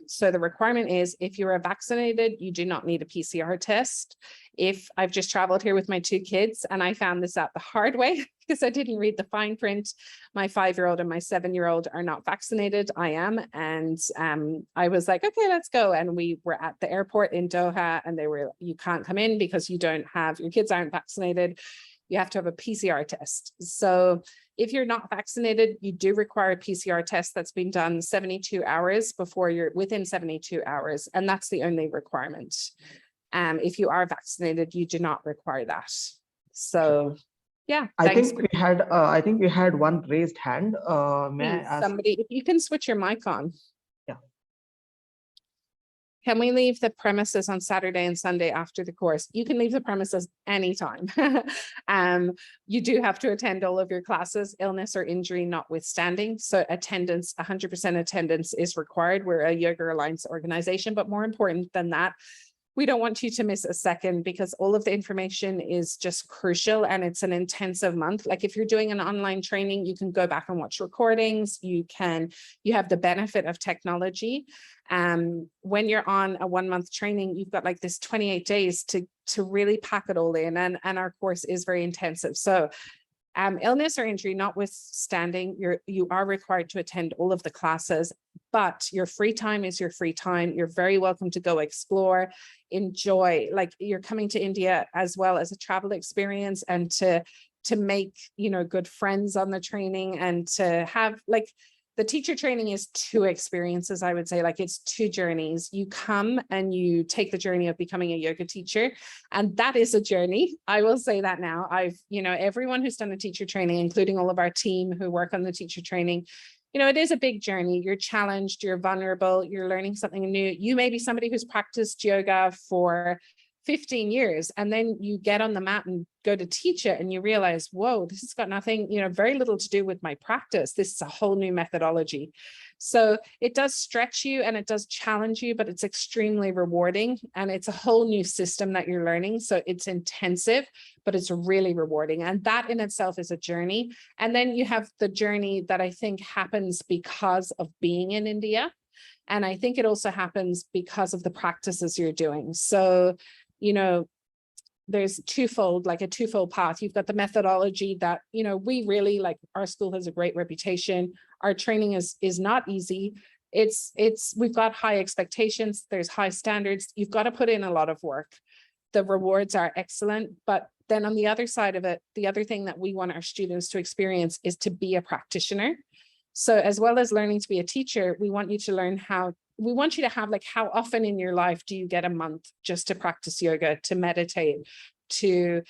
So the requirement is, if you are vaccinated, you do not need a PCR test. If I've just traveled here with my two kids, and I found this out the hard way because I didn't read the fine print. My 5-year-old and my 7-year-old are not vaccinated. I am, and I was like, okay, let's go. And we were at the airport in Doha, and they were, you can't come in because you don't have, your kids aren't vaccinated. You have to have a PCR test. So if you're not vaccinated, you do require a PCR test that's been done 72 hours before you're within 72 hours. And that's the only requirement. If you are vaccinated, you do not require that. So yeah, I think we had one raised hand. May I ask somebody, if you can switch your mic on. Yeah. Can we leave the premises on Saturday and Sunday after the course? You can leave the premises anytime. You do have to attend all of your classes, illness or injury notwithstanding. So attendance, 100% attendance is required. We're a Yoga Alliance organization, but more important than that, we don't want you to miss a second, because all of the information is just crucial, and it's an intensive month. Like if you're doing an online training, you can go back and watch recordings. You have the benefit of technology. When you're on a 1-month training, you've got like this 28 days to really pack it all in, and our course is very intensive. So Illness or injury notwithstanding, you are required to attend all of the classes, but your free time is your free time. You're very welcome to go explore, enjoy, like you're coming to India as well as a travel experience, and to make, you know, good friends on the training, and to have like, the teacher training is two experiences, I would say. Like, it's two journeys. You come and you take the journey of becoming a yoga teacher, and that is a journey. I will say that now. You know, everyone who's done the teacher training, including all of our team who work on the teacher training, you know, it is a big journey. You're challenged, you're vulnerable, you're learning something new. You may be somebody who's practiced yoga for 15 years, and then you get on the mat and go to teach it, and you realize, whoa, this has got nothing, you know, very little to do with my practice. This is a whole new methodology. So it does stretch you and it does challenge you, but it's extremely rewarding, and it's a whole new system that you're learning. So it's intensive, but it's really rewarding. And that in itself is a journey. And then you have the journey that I think happens because of being in India. And I think it also happens because of the practices you're doing. So, you know, there's a twofold path. You've got the methodology that, you know, we really like. Our school has a great reputation. Our training is not easy. We've got high expectations. There's high standards. You've got to put in a lot of work. The rewards are excellent, but then on the other side of it, the other thing that we want our students to experience is to be a practitioner. So as well as learning to be a teacher, we want you to learn we want you to have, like, how often in your life do you get a month just to practice yoga, to meditate, to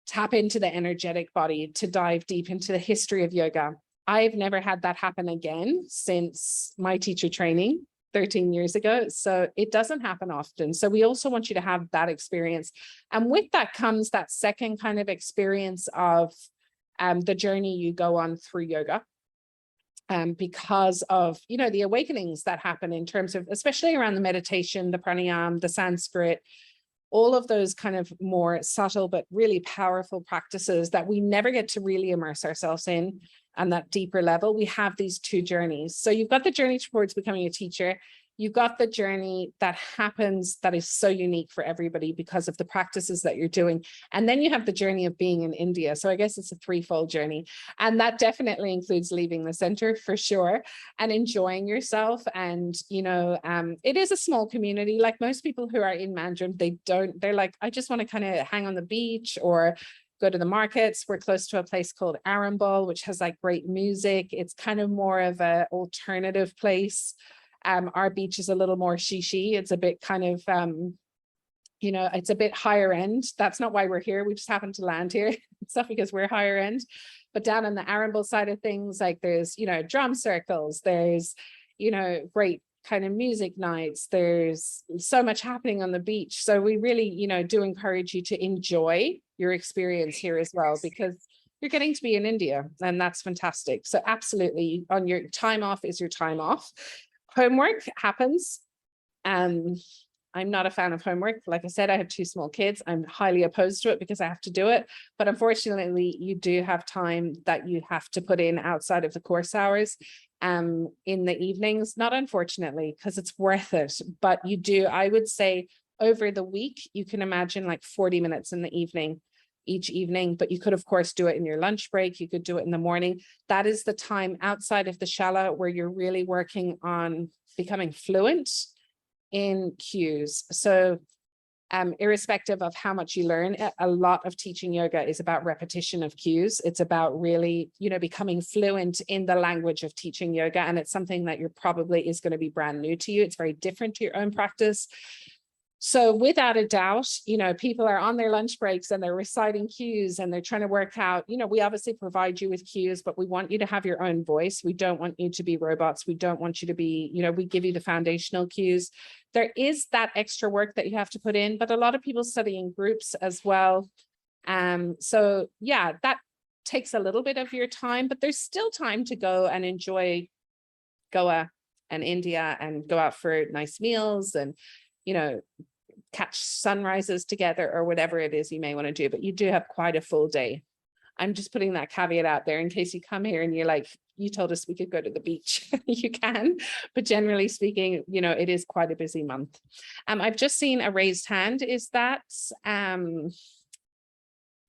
tap into the energetic body, to dive deep into the history of yoga. I've never had that happen again since my teacher training 13 years ago. So it doesn't happen often. So we also want you to have that experience. And with that comes that second kind of experience of the journey you go on through yoga. Because of, you know, the awakenings that happen in terms of, especially around the meditation, the pranayama, the Sanskrit, all of those kind of more subtle but really powerful practices that we never get to really immerse ourselves in on that deeper level. We have these two journeys. So you've got the journey towards becoming a teacher. You've got the journey that happens that is so unique for everybody because of the practices that you're doing. And then you have the journey of being in India. So I guess it's a threefold journey. And that definitely includes leaving the center for sure and enjoying yourself. And, you know, it is a small community. Like most people who are in Mandarin, they're like, I just want to kind of hang on the beach or go to the markets. We're close to a place called Arambol, which has like great music. It's kind of more of an alternative place. Our beach is a little more shishi. It's a bit kind of, you know, it's a bit higher end. That's not why we're here. We just happen to land here. It's not because we're higher end. But down on the Arambol side of things, like there's, you know, drum circles, there's, you know, great kind of music nights. There's so much happening on the beach. So we really, you know, do encourage you to enjoy your experience here as well, because you're getting to be in India, and that's fantastic. So absolutely, on your time off is your time off. Homework happens. I'm not a fan of homework. Like I said, I have two small kids. I'm highly opposed to it because I have to do it. But unfortunately, you do have time that you have to put in outside of the course hours in the evenings. Not unfortunately, because it's worth it. But you do, I would say over the week, you can imagine like 40 minutes in the evening each evening, but you could of course do it in your lunch break. You could do it in the morning. That is the time outside of the shala where you're really working on becoming fluent in cues. So irrespective of how much you learn, a lot of teaching yoga is about repetition of cues. It's about really, you know, becoming fluent in the language of teaching yoga. And it's something that you're probably is going to be brand new to you. It's very different to your own practice. So without a doubt, you know, people are on their lunch breaks and they're reciting cues and they're trying to work out, you know, we obviously provide you with cues, but we want you to have your own voice. We don't want you to be robots. We don't want you to be, you know, we give you the foundational cues. There is that extra work that you have to put in, but a lot of people study in groups as well. So yeah, that takes a little bit of your time, but there's still time to go and enjoy Goa and India and go out for nice meals and, you know, catch sunrises together or whatever it is you may want to do, but you do have quite a full day. I'm just putting that caveat out there in case you come here and you're like, you told us we could go to the beach. You can, but generally speaking, you know, it is quite a busy month. I've just seen a raised hand. Is that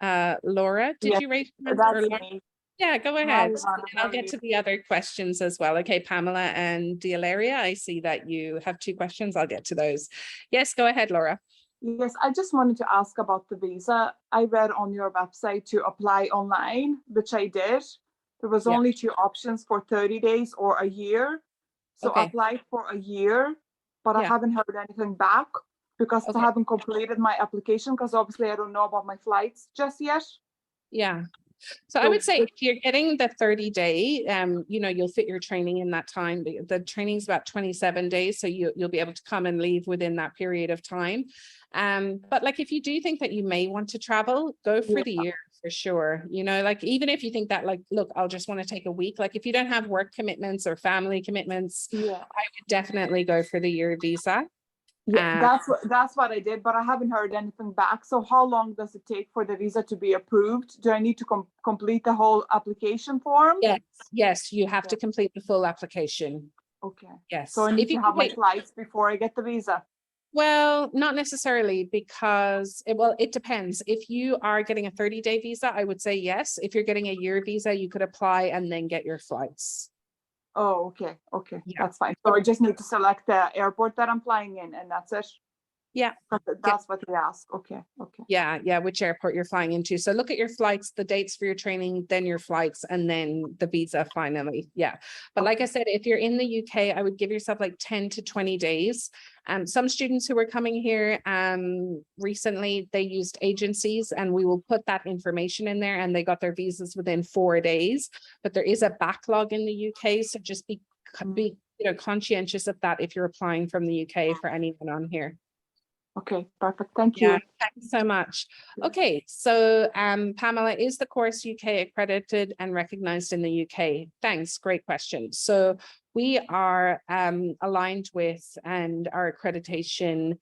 Laura, did Yes, you raise your hand? that's Or Laura? me. Yeah, go Hi, ahead. Eveanna, And how I'll are get you? to the other questions as well. Okay, Pamela and Dealaria, I see that you have 2 questions. I'll get to those. Yes, go ahead, Laura. Yes, I just wanted to ask about the visa. I read on your website to apply online, which I did. There was Yeah. only 2 options for 30 days or a year. So I Okay. applied for a year, but I Yeah. haven't heard anything back because I Okay. haven't completed my application because obviously I don't know about my flights just yet. Yeah. So I So would say if you're getting the 30-day, you know, you'll fit your training in that time. The training's about 27 days, so you'll be able to come and leave within that period of time. But like if you do think that you may want to travel, go for the year for sure. You know, like even if you think that like, look, I'll just want to take a week. Like if you don't have work commitments or family commitments, yeah. I would definitely go for the year visa. Yeah, that's what I did, but I haven't heard anything back. So how long does it take for the visa to be approved? Do I need to complete the whole application form? Yes, you have to complete the full application. Okay. Yes. So I need If you to have my complete, flights before I get the visa. well, not necessarily because it depends. If you are getting a 30-day visa, I would say yes. If you're getting a year visa, you could apply and then get your flights. Oh, okay. Okay. Yeah. That's fine. So I just need to select the airport that I'm flying in and that's it. Yeah. That's what they ask. Okay. Okay. Yeah, which airport you're flying into. So look at your flights, the dates for your training, then your flights, and then the visa finally. Yeah. But like I said, if you're in the UK, I would give yourself like 10 to 20 days. Some students who were coming here recently, they used agencies and we will put that information in there and they got their visas within 4 days. But there is a backlog in the UK. So just be conscientious of that if you're applying from the UK for anyone on here. Okay, perfect. Thank Yeah, you. thanks so much. Okay, so Pamela, is the course UK accredited and recognized in the UK? Thanks, great question. So we are aligned with, and our accreditation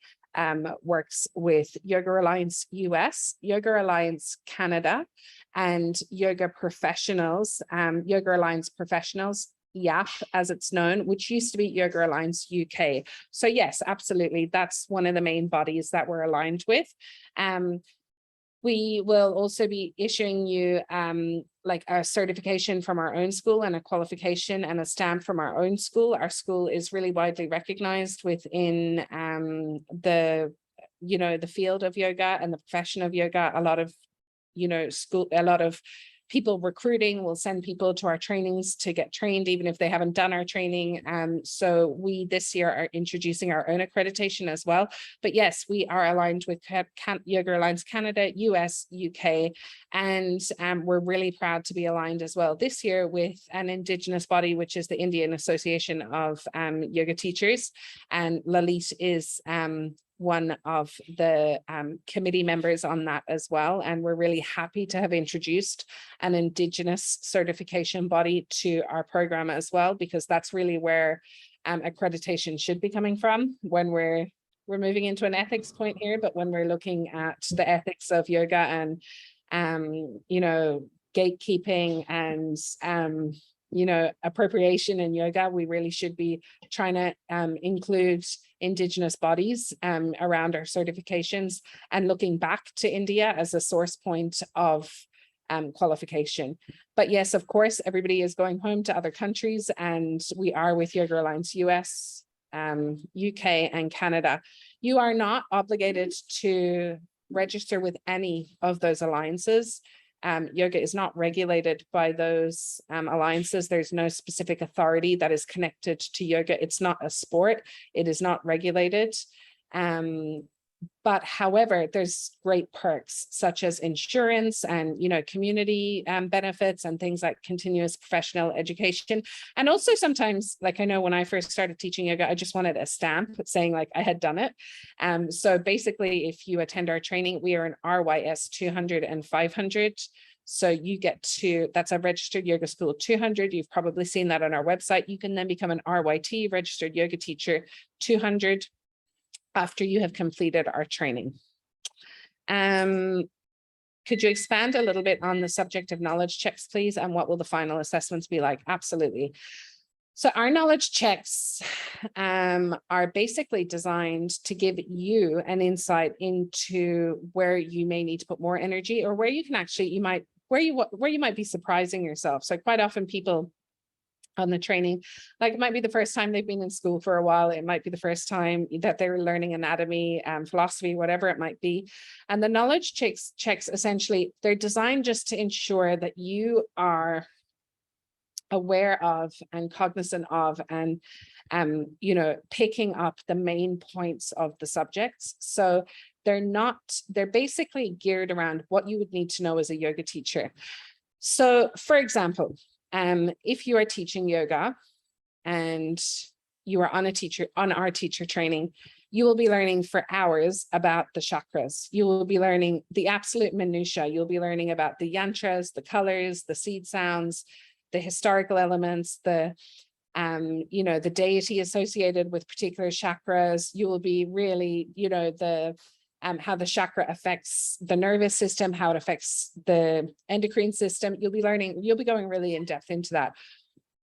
works with Yoga Alliance US, Yoga Alliance Canada, and Yoga Professionals, Yoga Alliance Professionals, YAP as it's known, which used to be Yoga Alliance UK. So yes, absolutely. That's one of the main bodies that we're aligned with. We will also be issuing you like a certification from our own school and a qualification and a stamp from our own school. Our school is really widely recognized within the field of yoga and the profession of yoga. A lot of people recruiting will send people to our trainings to get trained, even if they haven't done our training. So we this year are introducing our own accreditation as well. But yes, we are aligned with Yoga Alliance Canada, US, UK, and we're really proud to be aligned as well this year with an Indigenous body, which is the Indian Association of Yoga Teachers. And Lalit is one of the committee members on that as well. And we're really happy to have introduced an Indigenous certification body to our program as well, because that's really where accreditation should be coming from when we're moving into an ethics point here, but when we're looking at the ethics of yoga and, gatekeeping and, appropriation in yoga, we really should be trying to include Indigenous bodies around our certifications and looking back to India as a source point of qualification. But yes, of course, everybody is going home to other countries, and we are with Yoga Alliance US, UK, and Canada. You are not obligated to register with any of those alliances. Yoga is not regulated by those alliances. There's no specific authority that is connected to yoga. It's not a sport. It is not regulated. But however, there's great perks such as insurance and, community benefits and things like continuous professional education. And also sometimes, like I know when I first started teaching yoga, I just wanted a stamp saying like I had done it. So basically, if you attend our training, we are an RYS 200 and 500. So you get that's a registered yoga school 200. You've probably seen that on our website. You can then become an RYT, registered yoga teacher 200. After you have completed our training. Could you expand a little bit on the subject of knowledge checks, please? And what will the final assessments be like? Absolutely. So our knowledge checks, are basically designed to give you an insight into where you may need to put more energy, or where you can actually, where you might be surprising yourself. So quite often people on the training, like it might be the first time they've been in school for a while, it might be the first time that they're learning anatomy and philosophy, whatever it might be. And the knowledge checks essentially, they're designed just to ensure that you are aware of and cognizant of and picking up the main points of the subjects. So they're basically geared around what you would need to know as a yoga teacher. So for example, if you are teaching yoga and you are on our teacher training, you will be learning for hours about the chakras. You will be learning the absolute minutiae. You'll be learning about the yantras, the colors, the seed sounds, the historical elements, the deity associated with particular chakras. You will be really, how the chakra affects the nervous system, how it affects the endocrine system. You'll be going really in depth into that.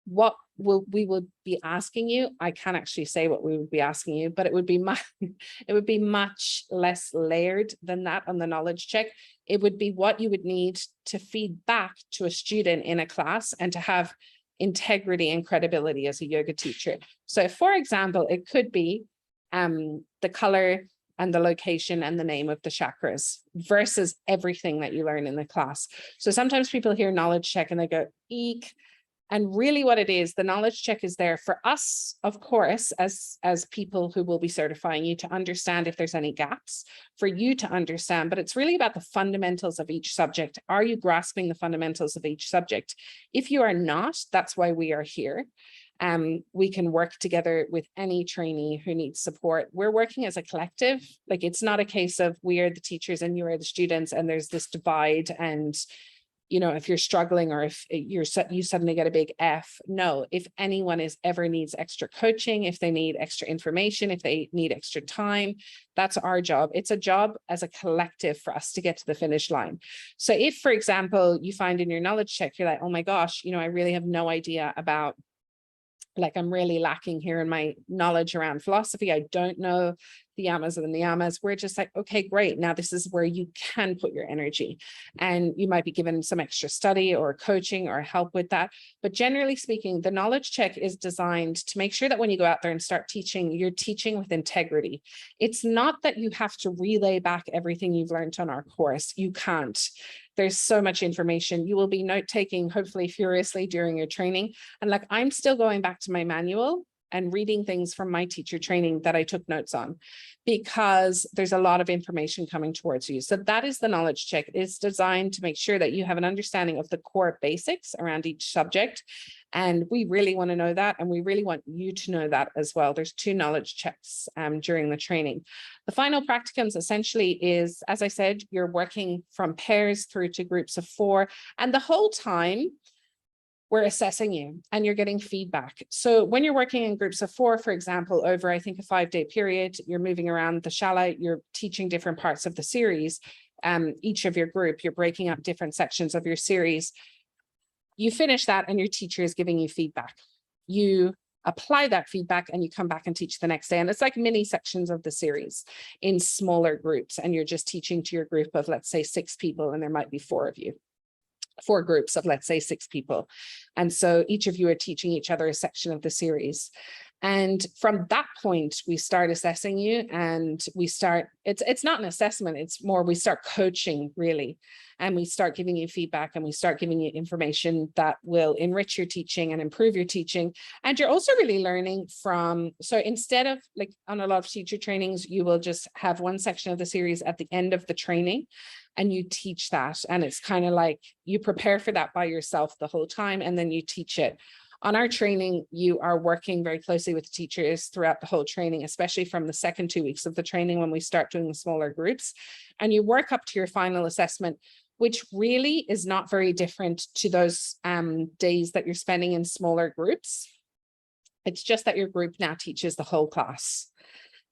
What we will be asking you, I can't actually say what we would be asking you, but it would be much less layered than that on the knowledge check. It would be what you would need to feed back to a student in a class and to have integrity and credibility as a yoga teacher. So for example, it could be the color and the location and the name of the chakras versus everything that you learn in the class. So sometimes people hear knowledge check and they go, eek. And really what it is, the knowledge check is there for us, of course, as people who will be certifying you to understand if there's any gaps for you to understand, but it's really about the fundamentals of each subject. Are you grasping the fundamentals of each subject? If you are not, that's why we are here. We can work together with any trainee who needs support. We're working as a collective. Like, it's not a case of we are the teachers and you are the students and there's this divide and if you're struggling or if you suddenly get a big F. No, if anyone ever needs extra coaching, if they need extra information, if they need extra time, that's our job. It's a job as a collective for us to get to the finish line. So if, for example, you find in your knowledge check, you're like, oh my gosh, I really have no idea about, like, I'm really lacking here in my knowledge around philosophy. I don't know the yamas and the niyamas. We're just like, okay, great. Now this is where you can put your energy, and you might be given some extra study or coaching or help with that. But generally speaking, the knowledge check is designed to make sure that when you go out there and start teaching, you're teaching with integrity. It's not that you have to relay back everything you've learned on our course. You can't. There's so much information. You will be note-taking, hopefully furiously during your training. And like, I'm still going back to my manual and reading things from my teacher training that I took notes on, because there's a lot of information coming towards you. So that is the knowledge check. It's designed to make sure that you have an understanding of the core basics around each subject. And we really want to know that. And we really want you to know that as well. There's 2 knowledge checks during the training. The final practicums essentially is, as I said, you're working from pairs through to groups of 4. And the whole time, we're assessing you and you're getting feedback. So when you're working in groups of 4, for example, over, I think, a 5-day period, you're moving around the shala, you're teaching different parts of the series. Each of your group, you're breaking up different sections of your series. You finish that and your teacher is giving you feedback. You apply that feedback and you come back and teach the next day. And it's like mini sections of the series in smaller groups. And you're just teaching to your group of, let's say, 6 people, and there might be 4 of you. 4 groups of, let's say, 6 people. And so each of you are teaching each other a section of the series. And from that point, we start assessing you, and we start, it's not an assessment, it's more, we start coaching really. And we start giving you feedback, and we start giving you information that will enrich your teaching and improve your teaching. And you're also really learning from, so instead of, like, on a lot of teacher trainings, you will just have one section of the series at the end of the training, and you teach that. And it's kind of like you prepare for that by yourself the whole time, and then you teach it. On our training, you are working very closely with teachers throughout the whole training, especially from the second 2 weeks of the training when we start doing the smaller groups. And you work up to your final assessment, which really is not very different to those days that you're spending in smaller groups. It's just that your group now teaches the whole class.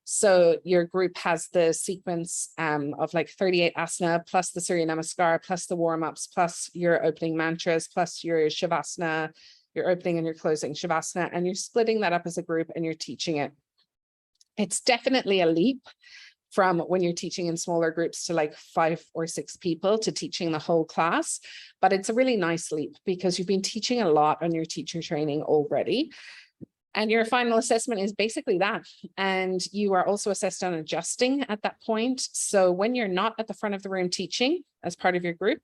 So your group has the sequence of like 38 asana, plus the Surya Namaskar, plus the warm-ups, plus your opening mantras, plus your Shavasana, your opening and your closing Shavasana, and you're splitting that up as a group and you're teaching it. It's definitely a leap from when you're teaching in smaller groups to like 5 or 6 people to teaching the whole class. But it's a really nice leap because you've been teaching a lot on your teacher training already. And your final assessment is basically that. And you are also assessed on adjusting at that point. So when you're not at the front of the room teaching as part of your group,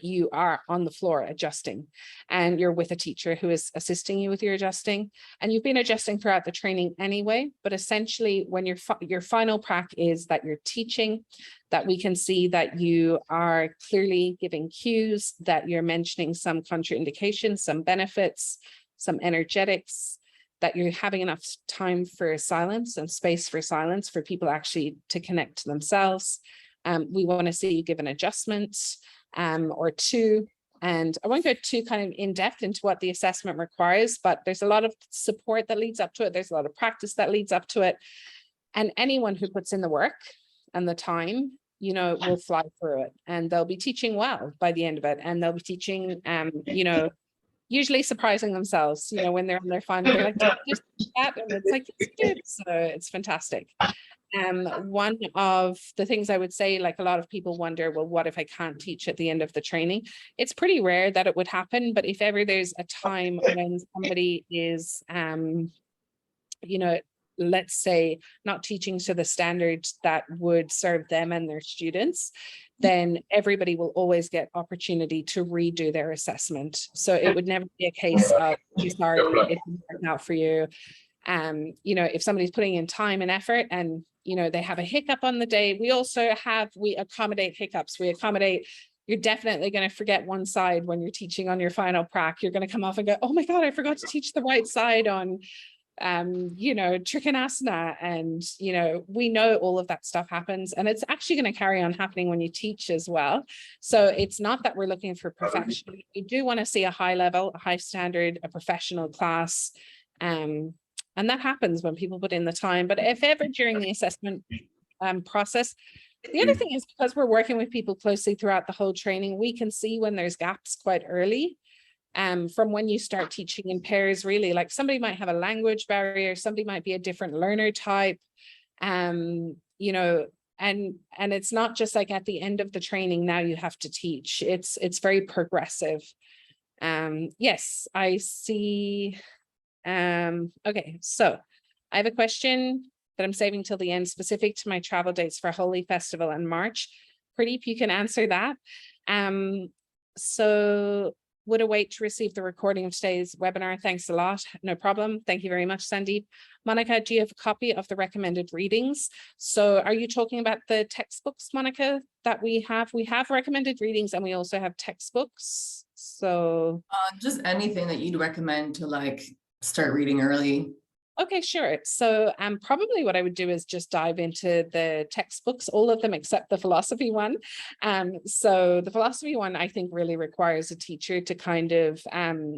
you are on the floor adjusting, and you're with a teacher who is assisting you with your adjusting, and you've been adjusting throughout the training anyway. But essentially, when your final prac is that you're teaching, that we can see that you are clearly giving cues, that you're mentioning some contraindications, some benefits, some energetics, that you're having enough time for silence and space for silence for people actually to connect to themselves. We want to see you give an adjustment or 2. And I won't go too kind of in depth into what the assessment requires, but there's a lot of support that leads up to it. There's a lot of practice that leads up to it. And anyone who puts in the work and the time, you know, will fly through it, and they'll be teaching well by the end of it. And they'll be teaching, you know, usually surprising themselves, you know, when they're on their final, they're like, "Did I just do that?" And it's like, it's good. So it's fantastic. One of the things I would say, like a lot of people wonder, well, what if I can't teach at the end of the training? It's pretty rare that it would happen, but if ever there's a time when somebody is, you know, let's say not teaching to the standards that would serve them and their students, then everybody will always get opportunity to redo their assessment. So it would never be a case of, sorry, it didn't work out for you. You know, if somebody's putting in time and effort and, you know, they have a hiccup on the day, we accommodate hiccups. We accommodate, you're definitely going to forget one side when you're teaching on your final prac. You're going to come off and go, oh my God, I forgot to teach the right side on, you know, Trikonasana. And, you know, we know all of that stuff happens, and it's actually going to carry on happening when you teach as well. So it's not that we're looking for perfection. We do want to see a high level, a high standard, a professional class. And that happens when people put in the time. But if ever during the assessment process, the other thing is, because we're working with people closely throughout the whole training, we can see when there's gaps quite early. From when you start teaching in pairs, really, like somebody might have a language barrier, somebody might be a different learner type, you know, and it's not just like at the end of the training, now you have to teach. It's very progressive. Yes, I see. Okay, so I have a question that I'm saving till the end, specific to my travel dates for Holy Festival in March. Pradeep, you can answer that. So would await to receive the recording of today's webinar. Thanks a lot. No problem. Thank you very much, Sandeep. Monica, do you have a copy of the recommended readings? So are you talking about the textbooks, Monica, that we have? We have recommended readings and we also have textbooks. So just anything that you'd recommend to like start reading early. Okay, sure. So probably what I would do is just dive into the textbooks, all of them except the philosophy one. So the philosophy one, I think, really requires a teacher to kind of,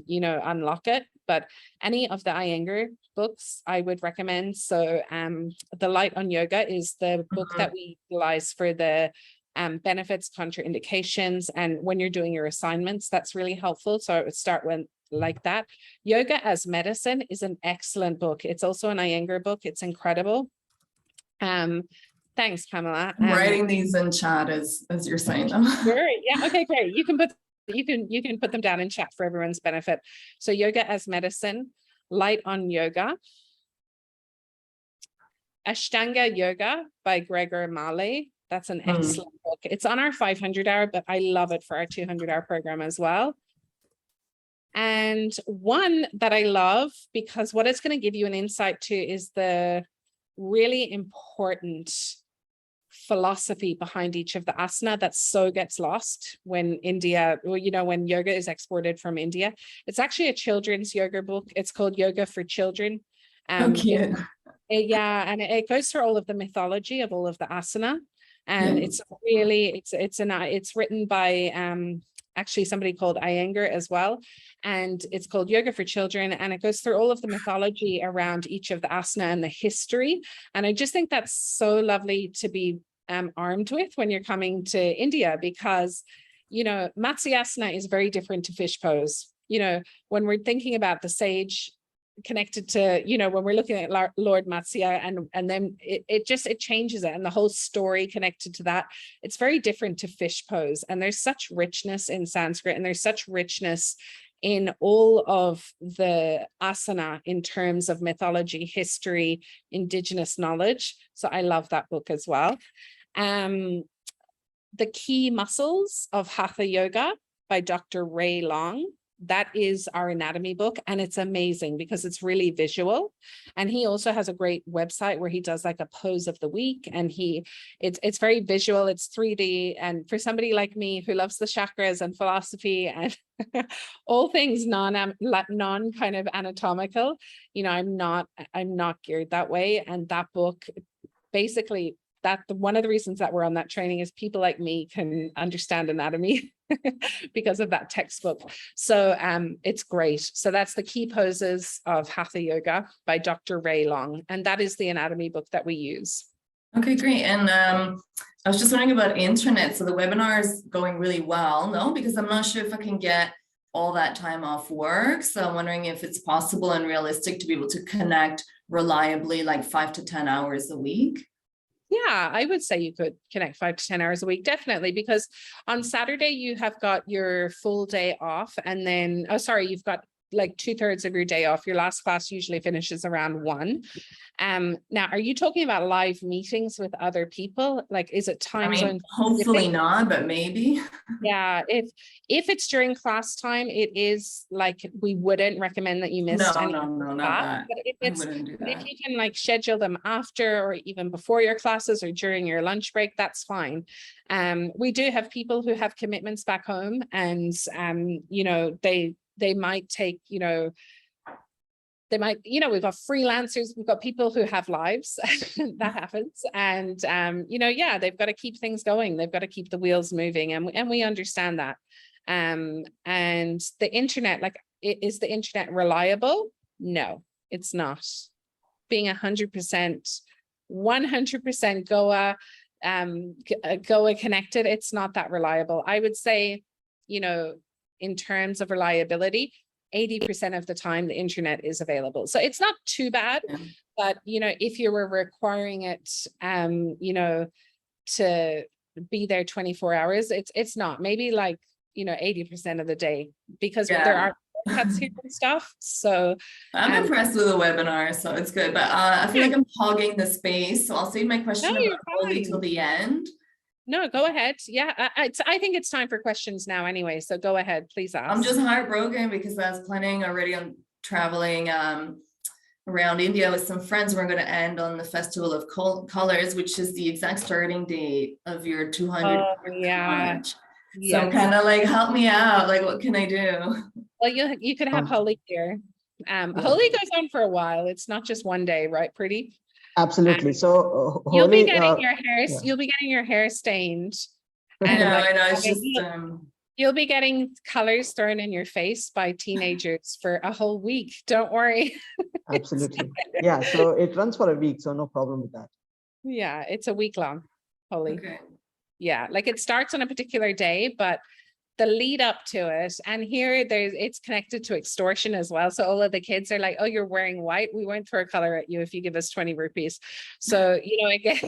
you know, unlock it. But any of the Iyengar books I would recommend. So The Light on Yoga is the book that we utilize for the benefits, contraindications, and when you're doing your assignments, that's really helpful. So I would start with like that. Yoga as Medicine is an excellent book. It's also an Iyengar book. It's incredible. Thanks, Pamela. I'm writing these in chat as you're saying them. Sure. Yeah. Okay, great. You can put them down in chat for everyone's benefit. So Yoga as Medicine, Light on Yoga, Ashtanga Yoga by Gregor Malley. That's an excellent book. It's on our 500 hour, but I love it for our 200 hour program as well. And one that I love, because what it's going to give you an insight to is the really important philosophy behind each of the asana that so gets lost when India, well, you know, when yoga is exported from India. It's actually a children's yoga book. It's called Yoga for Children. Cute. Yeah, and it goes through all of the mythology of all of the asana. And it's really, it's written by actually somebody called Iyengar as well. And it's called Yoga for Children. And it goes through all of the mythology around each of the asana and the history. And I just think that's so lovely to be armed with when you're coming to India, because, you know, Matsyasana is very different to fish pose. you know, when we're thinking about the sage connected to, you know, when we're looking at Lord Matsya and then it changes it, and the whole story connected to that, it's very different to fish pose. And there's such richness in Sanskrit, and there's such richness in all of the asana in terms of mythology, history, indigenous knowledge. So I love that book as well. The Key Muscles of Hatha Yoga by Dr. Ray Long. That is our anatomy book, and it's amazing because it's really visual. And he also has a great website where he does like a pose of the week, and it's very visual, it's 3D. And for somebody like me who loves the chakras and philosophy and all things non kind of anatomical, you know, I'm not geared that way. And that book, basically, one of the reasons that we're on that training is people like me can understand anatomy because of that textbook. So it's great. So that's the Key Poses of Hatha Yoga by Dr. Ray Long. And that is the anatomy book that we use. Okay, great. And I was just wondering about internet. So the webinar is going really well, no? Because I'm not sure if I can get all that time off work. So I'm wondering if it's possible and realistic to be able to connect reliably like 5 to 10 hours a week. Yeah, I would say you could connect 5 to 10 hours a week, definitely, because on Saturday you have got your full day off, and then, you've got like 2/3 of your day off. Your last class usually finishes around 1. Now, are you talking about live meetings with other people? Like, is it time zone? Hopefully not, but maybe. Yeah, if it's during class time, it is like we wouldn't recommend that you miss any. No, not that. But if I wouldn't do that. if you can like schedule them after or even before your classes or during your lunch break, that's fine. We do have people who have commitments back home, and you know, they might take, you know, we've got freelancers, we've got people who have lives. That happens. And, you know, yeah, they've got to keep things going. They've got to keep the wheels moving. And we understand that. And the internet, like, is the internet reliable? No, it's not. Being 100% Goa connected, it's not that reliable. I would say, you know, in terms of reliability, 80% of the time the internet is available. So it's not too bad, but you know, if you were requiring it, you know, to be there 24 hours, it's not. Maybe like, you know, 80% of the day, because there are cuts here and stuff. So I'm impressed with the webinar, so it's good. But I feel like I'm hogging the space, so I'll save my question about Holy till the end. No, go ahead. Yeah, I think it's time for questions now anyway. So go ahead, please ask. I'm just heartbroken because I was planning already on traveling around India with some friends. We're going to end on the Festival of Colors, which is the exact starting date of your 200 March. Yes. So I'm kind of like, help me out. Like, what can I do? Well, you could have Holi here. Holi goes on for a while. It's not just one day, right, Pretty? Absolutely. So you'll be Holi, getting your hair. You'll be getting your hair stained. I know. It's just. You'll be getting colors thrown in your face by teenagers for a whole week. Don't worry. Absolutely. Yeah. So it runs for a week, so no problem with that. Yeah, it's a week long. Holi. Okay. Yeah, like it starts on a particular day, but the lead up to it, and here it's connected to extortion as well. So all of the kids are like, oh, you're wearing white, we won't throw a color at you if you give us 20 rupees. So, you know, again,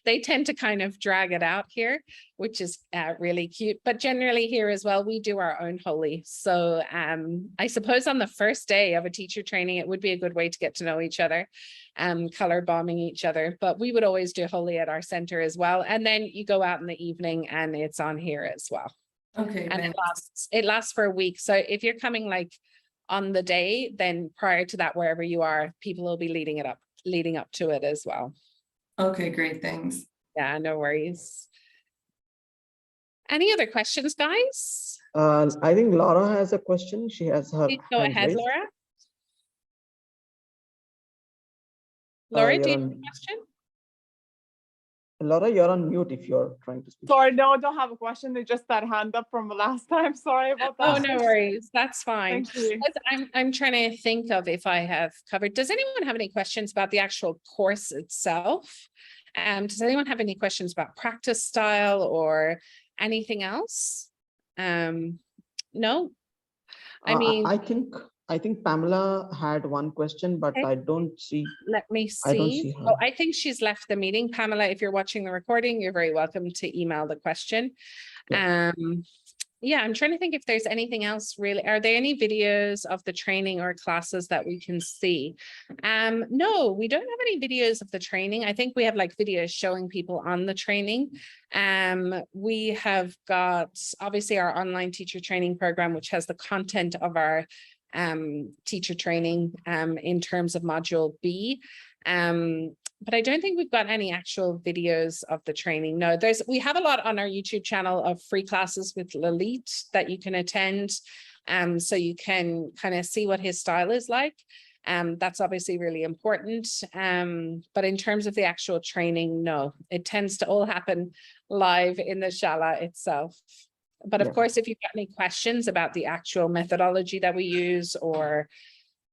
they tend to kind of drag it out here, which is really cute. But generally here as well, we do our own Holi. So I suppose on the first day of a teacher training, it would be a good way to get to know each other, color bombing each other. But we would always do Holi at our center as well. And then you go out in the evening and it's on here as well. Okay. And it lasts for a week. So if you're coming like on the day, then prior to that, wherever you are, people will be leading up to it as well. Okay, great. Thanks. Yeah, no worries. Any other questions, guys? I think Laura has a question. She has her. Please go ahead, raised. Laura. Laura, do you have a on, question? Laura, you're on mute if you're trying to speak. Sorry, no, I don't have a question. They just that hand up from the last time. Sorry about that. Oh, no worries. That's fine. Thank you. I'm trying to think of if I have covered. Does anyone have any questions about the actual course itself? Does anyone have any questions about practice style or anything else? No? I mean, I think Pamela had one question, but Okay. I don't see. let me I don't see. see her. Oh, I think she's left the meeting. Pamela, if you're watching the recording, you're very welcome to email the question. Yeah, I'm trying to think if there's anything else really. Are there any videos of the training or classes that we can see? No, we don't have any videos of the training. I think we have like videos showing people on the training. We have got obviously our online teacher training program, which has the content of our teacher training in terms of module B. But I don't think we've got any actual videos of the training. No, we have a lot on our YouTube channel of free classes with Lalit that you can attend. So you can kind of see what his style is like. That's obviously really important. But in terms of the actual training, no, it tends to all happen live in the Shala itself. But of Yeah. course, if you've got any questions about the actual methodology that we use or,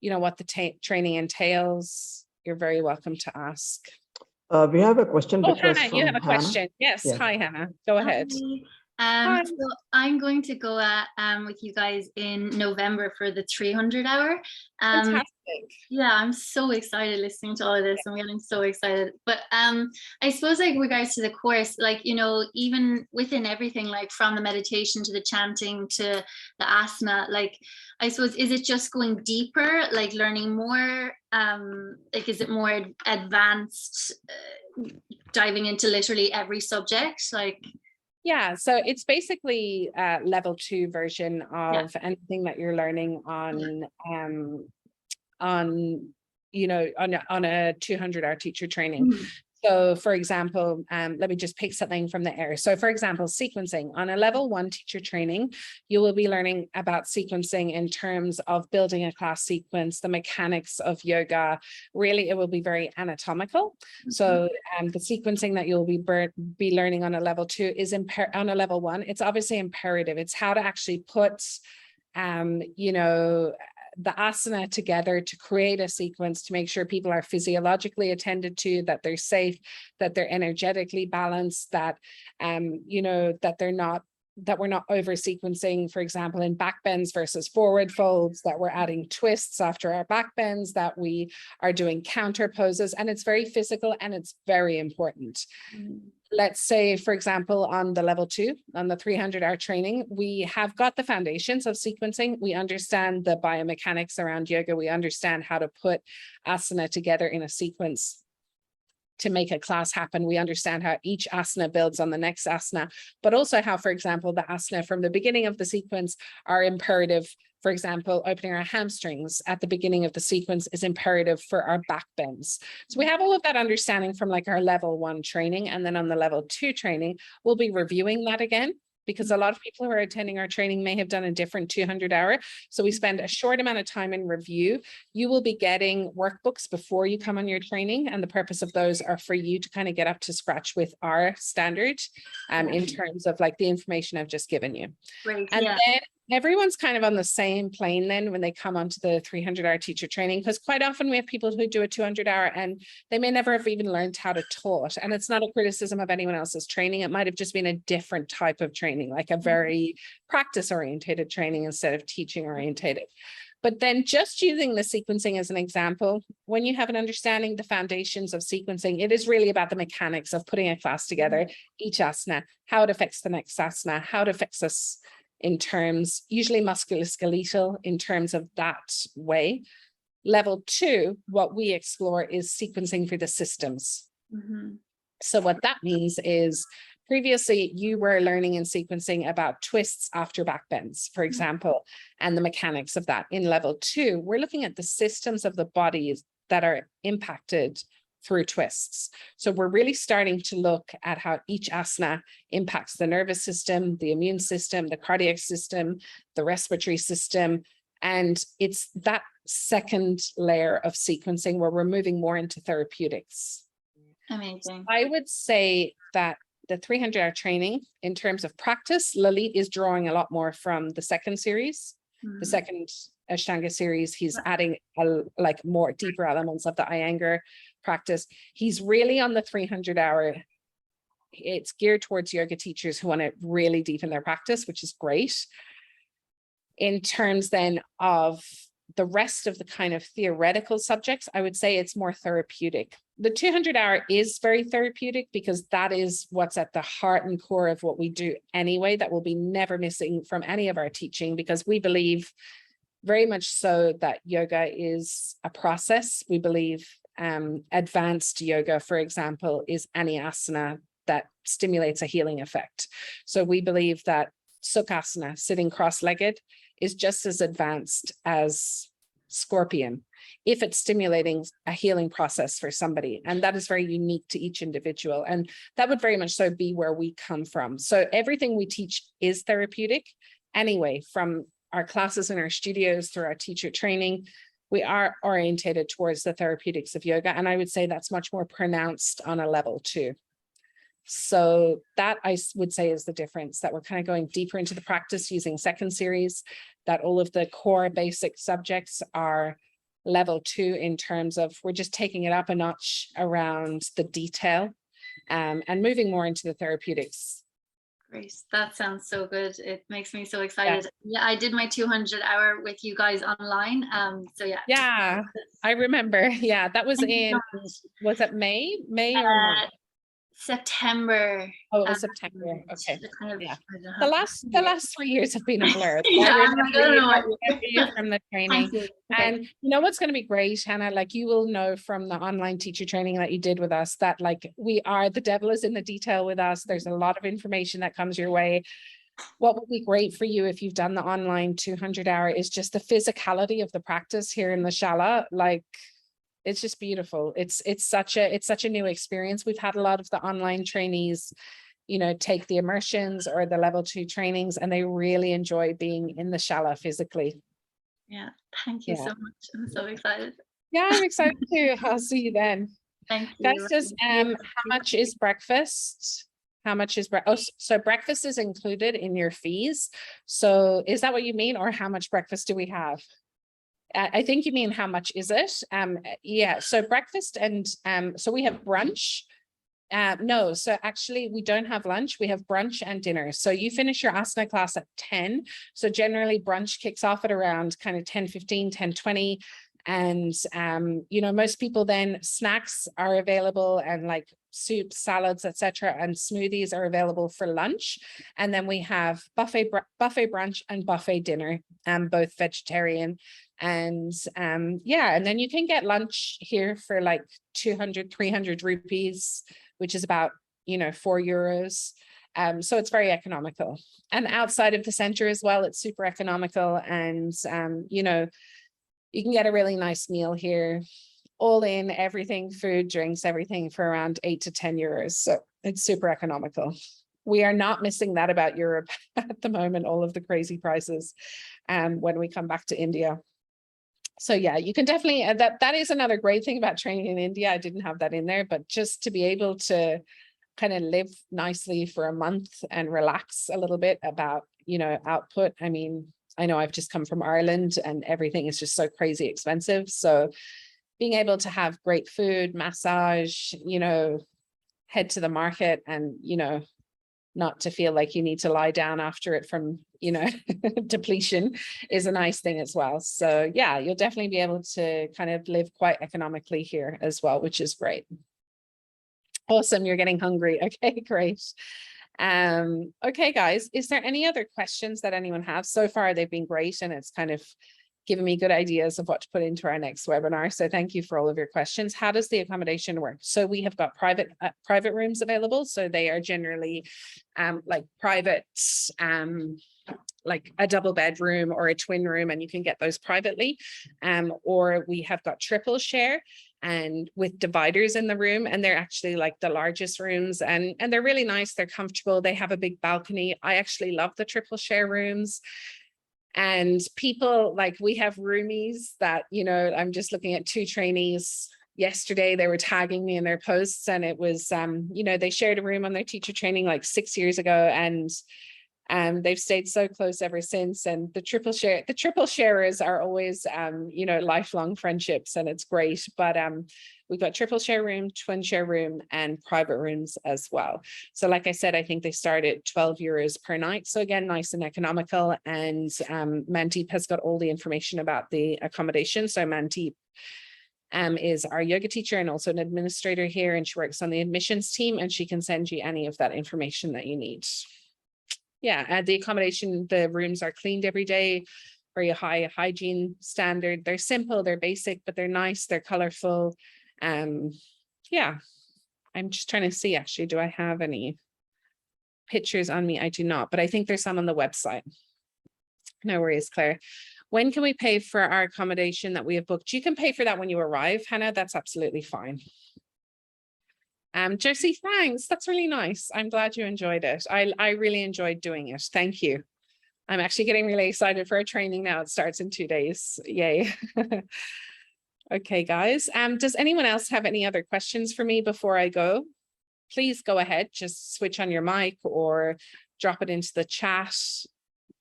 you know, what the training entails, you're very welcome to ask. We have a question Oh, request Hannah, from you have a Hannah. question. Yes. Yeah. Hi, Hannah. Go ahead. Hi. Hi. So I'm going to go with you guys in November for the 300 hour. Fantastic. Yeah, I'm so excited listening to all of this. I'm getting so excited. But I suppose like regards to the course, like, you know, even within everything, like from the meditation to the chanting to the asana, like, I suppose, is it just going deeper, like learning more? Like, is it more advanced, diving into literally every subject? Like, Yeah, so it's basically a level 2 version of anything that you're learning on you know, on a 200-hour teacher training. So for example, let me just pick something from the air. So for example, sequencing on a level 1 teacher training, you will be learning about sequencing in terms of building a class sequence, the mechanics of yoga. Really, it will be very anatomical. So the sequencing that you'll be learning on a level 2 is on a level 1. It's obviously imperative. It's how to actually put, you know, the asana together to create a sequence to make sure people are physiologically attended to, that they're safe, that they're energetically balanced, that you know, that we're not over sequencing, for example, in back bends versus forward folds, that we're adding twists after our back bends, that we are doing counter poses, and it's very physical and it's very important. Let's say, for example, on the level 2, on the 300-hour training, we have got the foundations of sequencing. We understand the biomechanics around yoga. We understand how to put asana together in a sequence to make a class happen. We understand how each asana builds on the next asana, but also how, for example, the asana from the beginning of the sequence are imperative. For example, opening our hamstrings at the beginning of the sequence is imperative for our back bends. So we have all of that understanding from like our level 1 training. And then on the level 2 training, we'll be reviewing that again, because a lot of people who are attending our training may have done a different 200-hour. So we spend a short amount of time in review. You will be getting workbooks before you come on your training. And the purpose of those are for you to kind of get up to scratch with our standard in terms of like the information I've just given you. great, And yeah. then everyone's kind of on the same plane then when they come onto the 300-hour teacher training, because quite often we have people who do a 200-hour and they may never have even learned how to taught. And it's not a criticism of anyone else's training. It might have just been a different type of training, like a very practice-orientated training instead of teaching-orientated. But then just using the sequencing as an example, when you have an understanding the foundations of sequencing, it is really about the mechanics of putting a class together, each asana, how it affects the next asana, how it affects us in terms, usually musculoskeletal in terms of that way. Level 2, what we explore is sequencing for the systems. So what that means is previously you were learning and sequencing about twists after back bends, for example, and the mechanics of that. In level 2, we're looking at the systems of the bodies that are impacted through twists. So we're really starting to look at how each asana impacts the nervous system, the immune system, the cardiac system, the respiratory system. And it's that second layer of sequencing where we're moving more into therapeutics. Amazing. I would say that the 300-hour training in terms of practice, Lalit is drawing a lot more from the second series, the second Ashtanga series. He's adding like more deeper elements of the Iyengar practice. He's really on the 300-hour. It's geared towards yoga teachers who want to really deepen their practice, which is great. In terms then of the rest of the kind of theoretical subjects, I would say it's more therapeutic. The 200-hour is very therapeutic because that is what's at the heart and core of what we do anyway. That will be never missing from any of our teaching, because we believe very much so that yoga is a process. We believe advanced yoga, for example, is any asana that stimulates a healing effect. So we believe that Sukhasana, sitting cross-legged, is just as advanced as Scorpion if it's stimulating a healing process for somebody. And that is very unique to each individual. And that would very much so be where we come from. So everything we teach is therapeutic anyway, from our classes in our studios through our teacher training. We are orientated towards the therapeutics of yoga. And I would say that's much more pronounced on a level 2. So that I would say is the difference, that we're kind of going deeper into the practice using second series, that all of the core basic subjects are level 2 in terms of we're just taking it up a notch around the detail and moving more into the therapeutics. Great. That sounds so good. It makes me so excited. Yeah, I did my 200-hour with you guys online. So yeah. Yeah, I remember. Yeah, that was Thank you in, so much. was it May or March? September. Oh, it was September. Okay. Kind of, Yeah. I don't know The how- last 3 years have been a blur. Yeah, I I'm like, I remember don't know you what- from the training. Thank you. Okay. And you know what's going to be great, Hannah, like you will know from the online teacher training that you did with us that like the devil is in the detail with us. There's a lot of information that comes your way. What would be great for you if you've done the online 200-hour is just the physicality of the practice here in the Shala. Like, it's just beautiful. It's such a new experience. We've had a lot of the online trainees, you know, take the immersions or the level 2 trainings, and they really enjoy being in the Shala physically. Yeah, thank you so much. I'm so excited. Yeah, I'm excited too. I'll see you then. Thank you. Guys, just how much is breakfast? How much is so breakfast is included in your fees. So is that what you mean, or how much breakfast do we have? I think you mean how much is it? Yeah, so breakfast and so we have brunch. No, so actually we don't have lunch. We have brunch and dinner. So you finish your asana class at 10. So generally brunch kicks off at around kind of 10:15, 10:20. And you know, most people then snacks are available, and like soups, salads, etc., and smoothies are available for lunch. And then we have buffet brunch and buffet dinner, both vegetarian. And yeah, and then you can get lunch here for like 200, 300 rupees, which is about, you know, €4. So it's very economical. And outside of the center as well, it's super economical. And you know, you can get a really nice meal here, all in, everything, food, drinks, everything, for around €8 to 10. So it's super economical. We are not missing that about Europe at the moment, all of the crazy prices when we come back to India. So yeah, you can definitely, that is another great thing about training in India. I didn't have that in there, but just to be able to kind of live nicely for a month and relax a little bit about, you know, output. I mean, I know I've just come from Ireland and everything is just so crazy expensive. So being able to have great food, massage, you know, head to the market and, you know, not to feel like you need to lie down after it from, you know, depletion is a nice thing as well. So yeah, you'll definitely be able to kind of live quite economically here as well, which is great. Awesome. You're getting hungry. Okay, great. Okay, guys, is there any other questions that anyone has? So far, they've been great, and it's kind of given me good ideas of what to put into our next webinar. So thank you for all of your questions. How does the accommodation work? So we have got private rooms available. So they are generally like private, like a double bedroom or a twin room, and you can get those privately. Or we have got triple share, and with dividers in the room, and they're actually like the largest rooms, and they're really nice. They're comfortable. They have a big balcony. I actually love the triple share rooms. And people, like, we have roomies that, you know, I'm just looking at 2 trainees yesterday. They were tagging me in their posts, and it was, you know, they shared a room on their teacher training like 6 years ago, and They've stayed so close ever since, and the triple sharers are always, you know, lifelong friendships, and it's great. But we've got triple share room, twin share room, and private rooms as well. So like I said, I think they start at 12 euros per night. So again, nice and economical. And Mandeep has got all the information about the accommodation. So Mandeep is our yoga teacher and also an administrator here, and she works on the admissions team, and she can send you any of that information that you need. Yeah, the accommodation, the rooms are cleaned every day, very high hygiene standard. They're simple, they're basic, but they're nice, they're colorful. Yeah, I'm just trying to see, actually, do I have any pictures on me? I do not, but I think there's some on the website. No worries, Claire. When can we pay for our accommodation that we have booked? You can pay for that when you arrive, Hannah. That's absolutely fine. Josie, thanks. That's really nice. I'm glad you enjoyed it. I really enjoyed doing it. Thank you. I'm actually getting really excited for our training now. It starts in 2 days. Yay. Okay, guys. Does anyone else have any other questions for me before I go? Please go ahead. Just switch on your mic or drop it into the chat.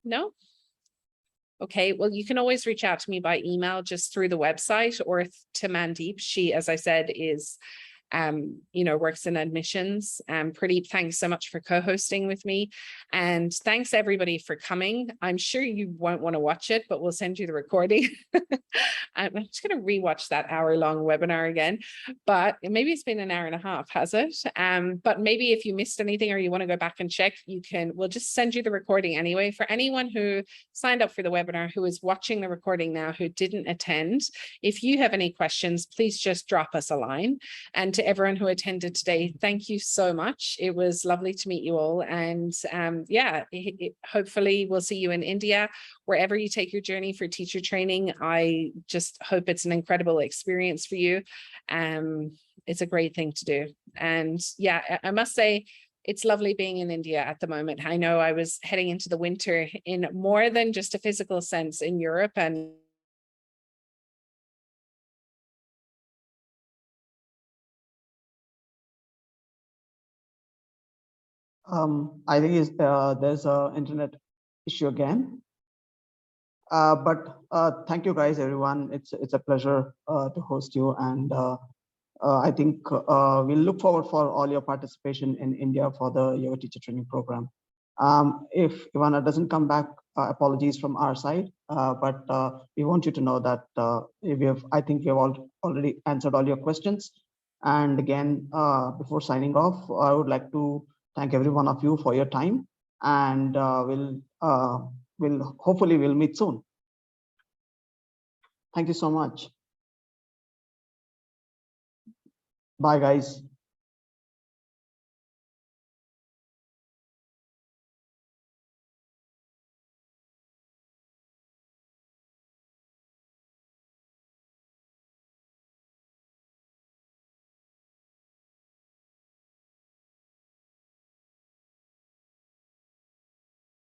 No? Okay, well, you can always reach out to me by email just through the website, or to Mandeep. She, as I said, is you know, works in admissions. Pradeep, thanks so much for co-hosting with me. And thanks everybody for coming. I'm sure you won't want to watch it, but we'll send you the recording. I'm just going to rewatch that hour-long webinar again, but maybe it's been an hour and a half, has it? But maybe if you missed anything or you want to go back and check, we'll just send you the recording anyway. For anyone who signed up for the webinar, who is watching the recording now, who didn't attend, if you have any questions, please just drop us a line. And to everyone who attended today, thank you so much. It was lovely to meet you all. And yeah, hopefully we'll see you in India, wherever you take your journey for teacher training. I just hope it's an incredible experience for you. It's a great thing to do. And yeah, I must say, it's lovely being in India at the moment. I know I was heading into the winter in more than just a physical sense in Europe, and I think there's an internet issue again. But thank you guys, everyone. It's a pleasure to host you, and I think we'll look forward for all your participation in India for the yoga teacher training program. If Eveanna doesn't come back, apologies from our side, but we want you to know that I think we have already answered all your questions. And again, before signing off, I would like to thank every one of you for your time, and hopefully we'll meet soon. Thank you so much. Bye, guys.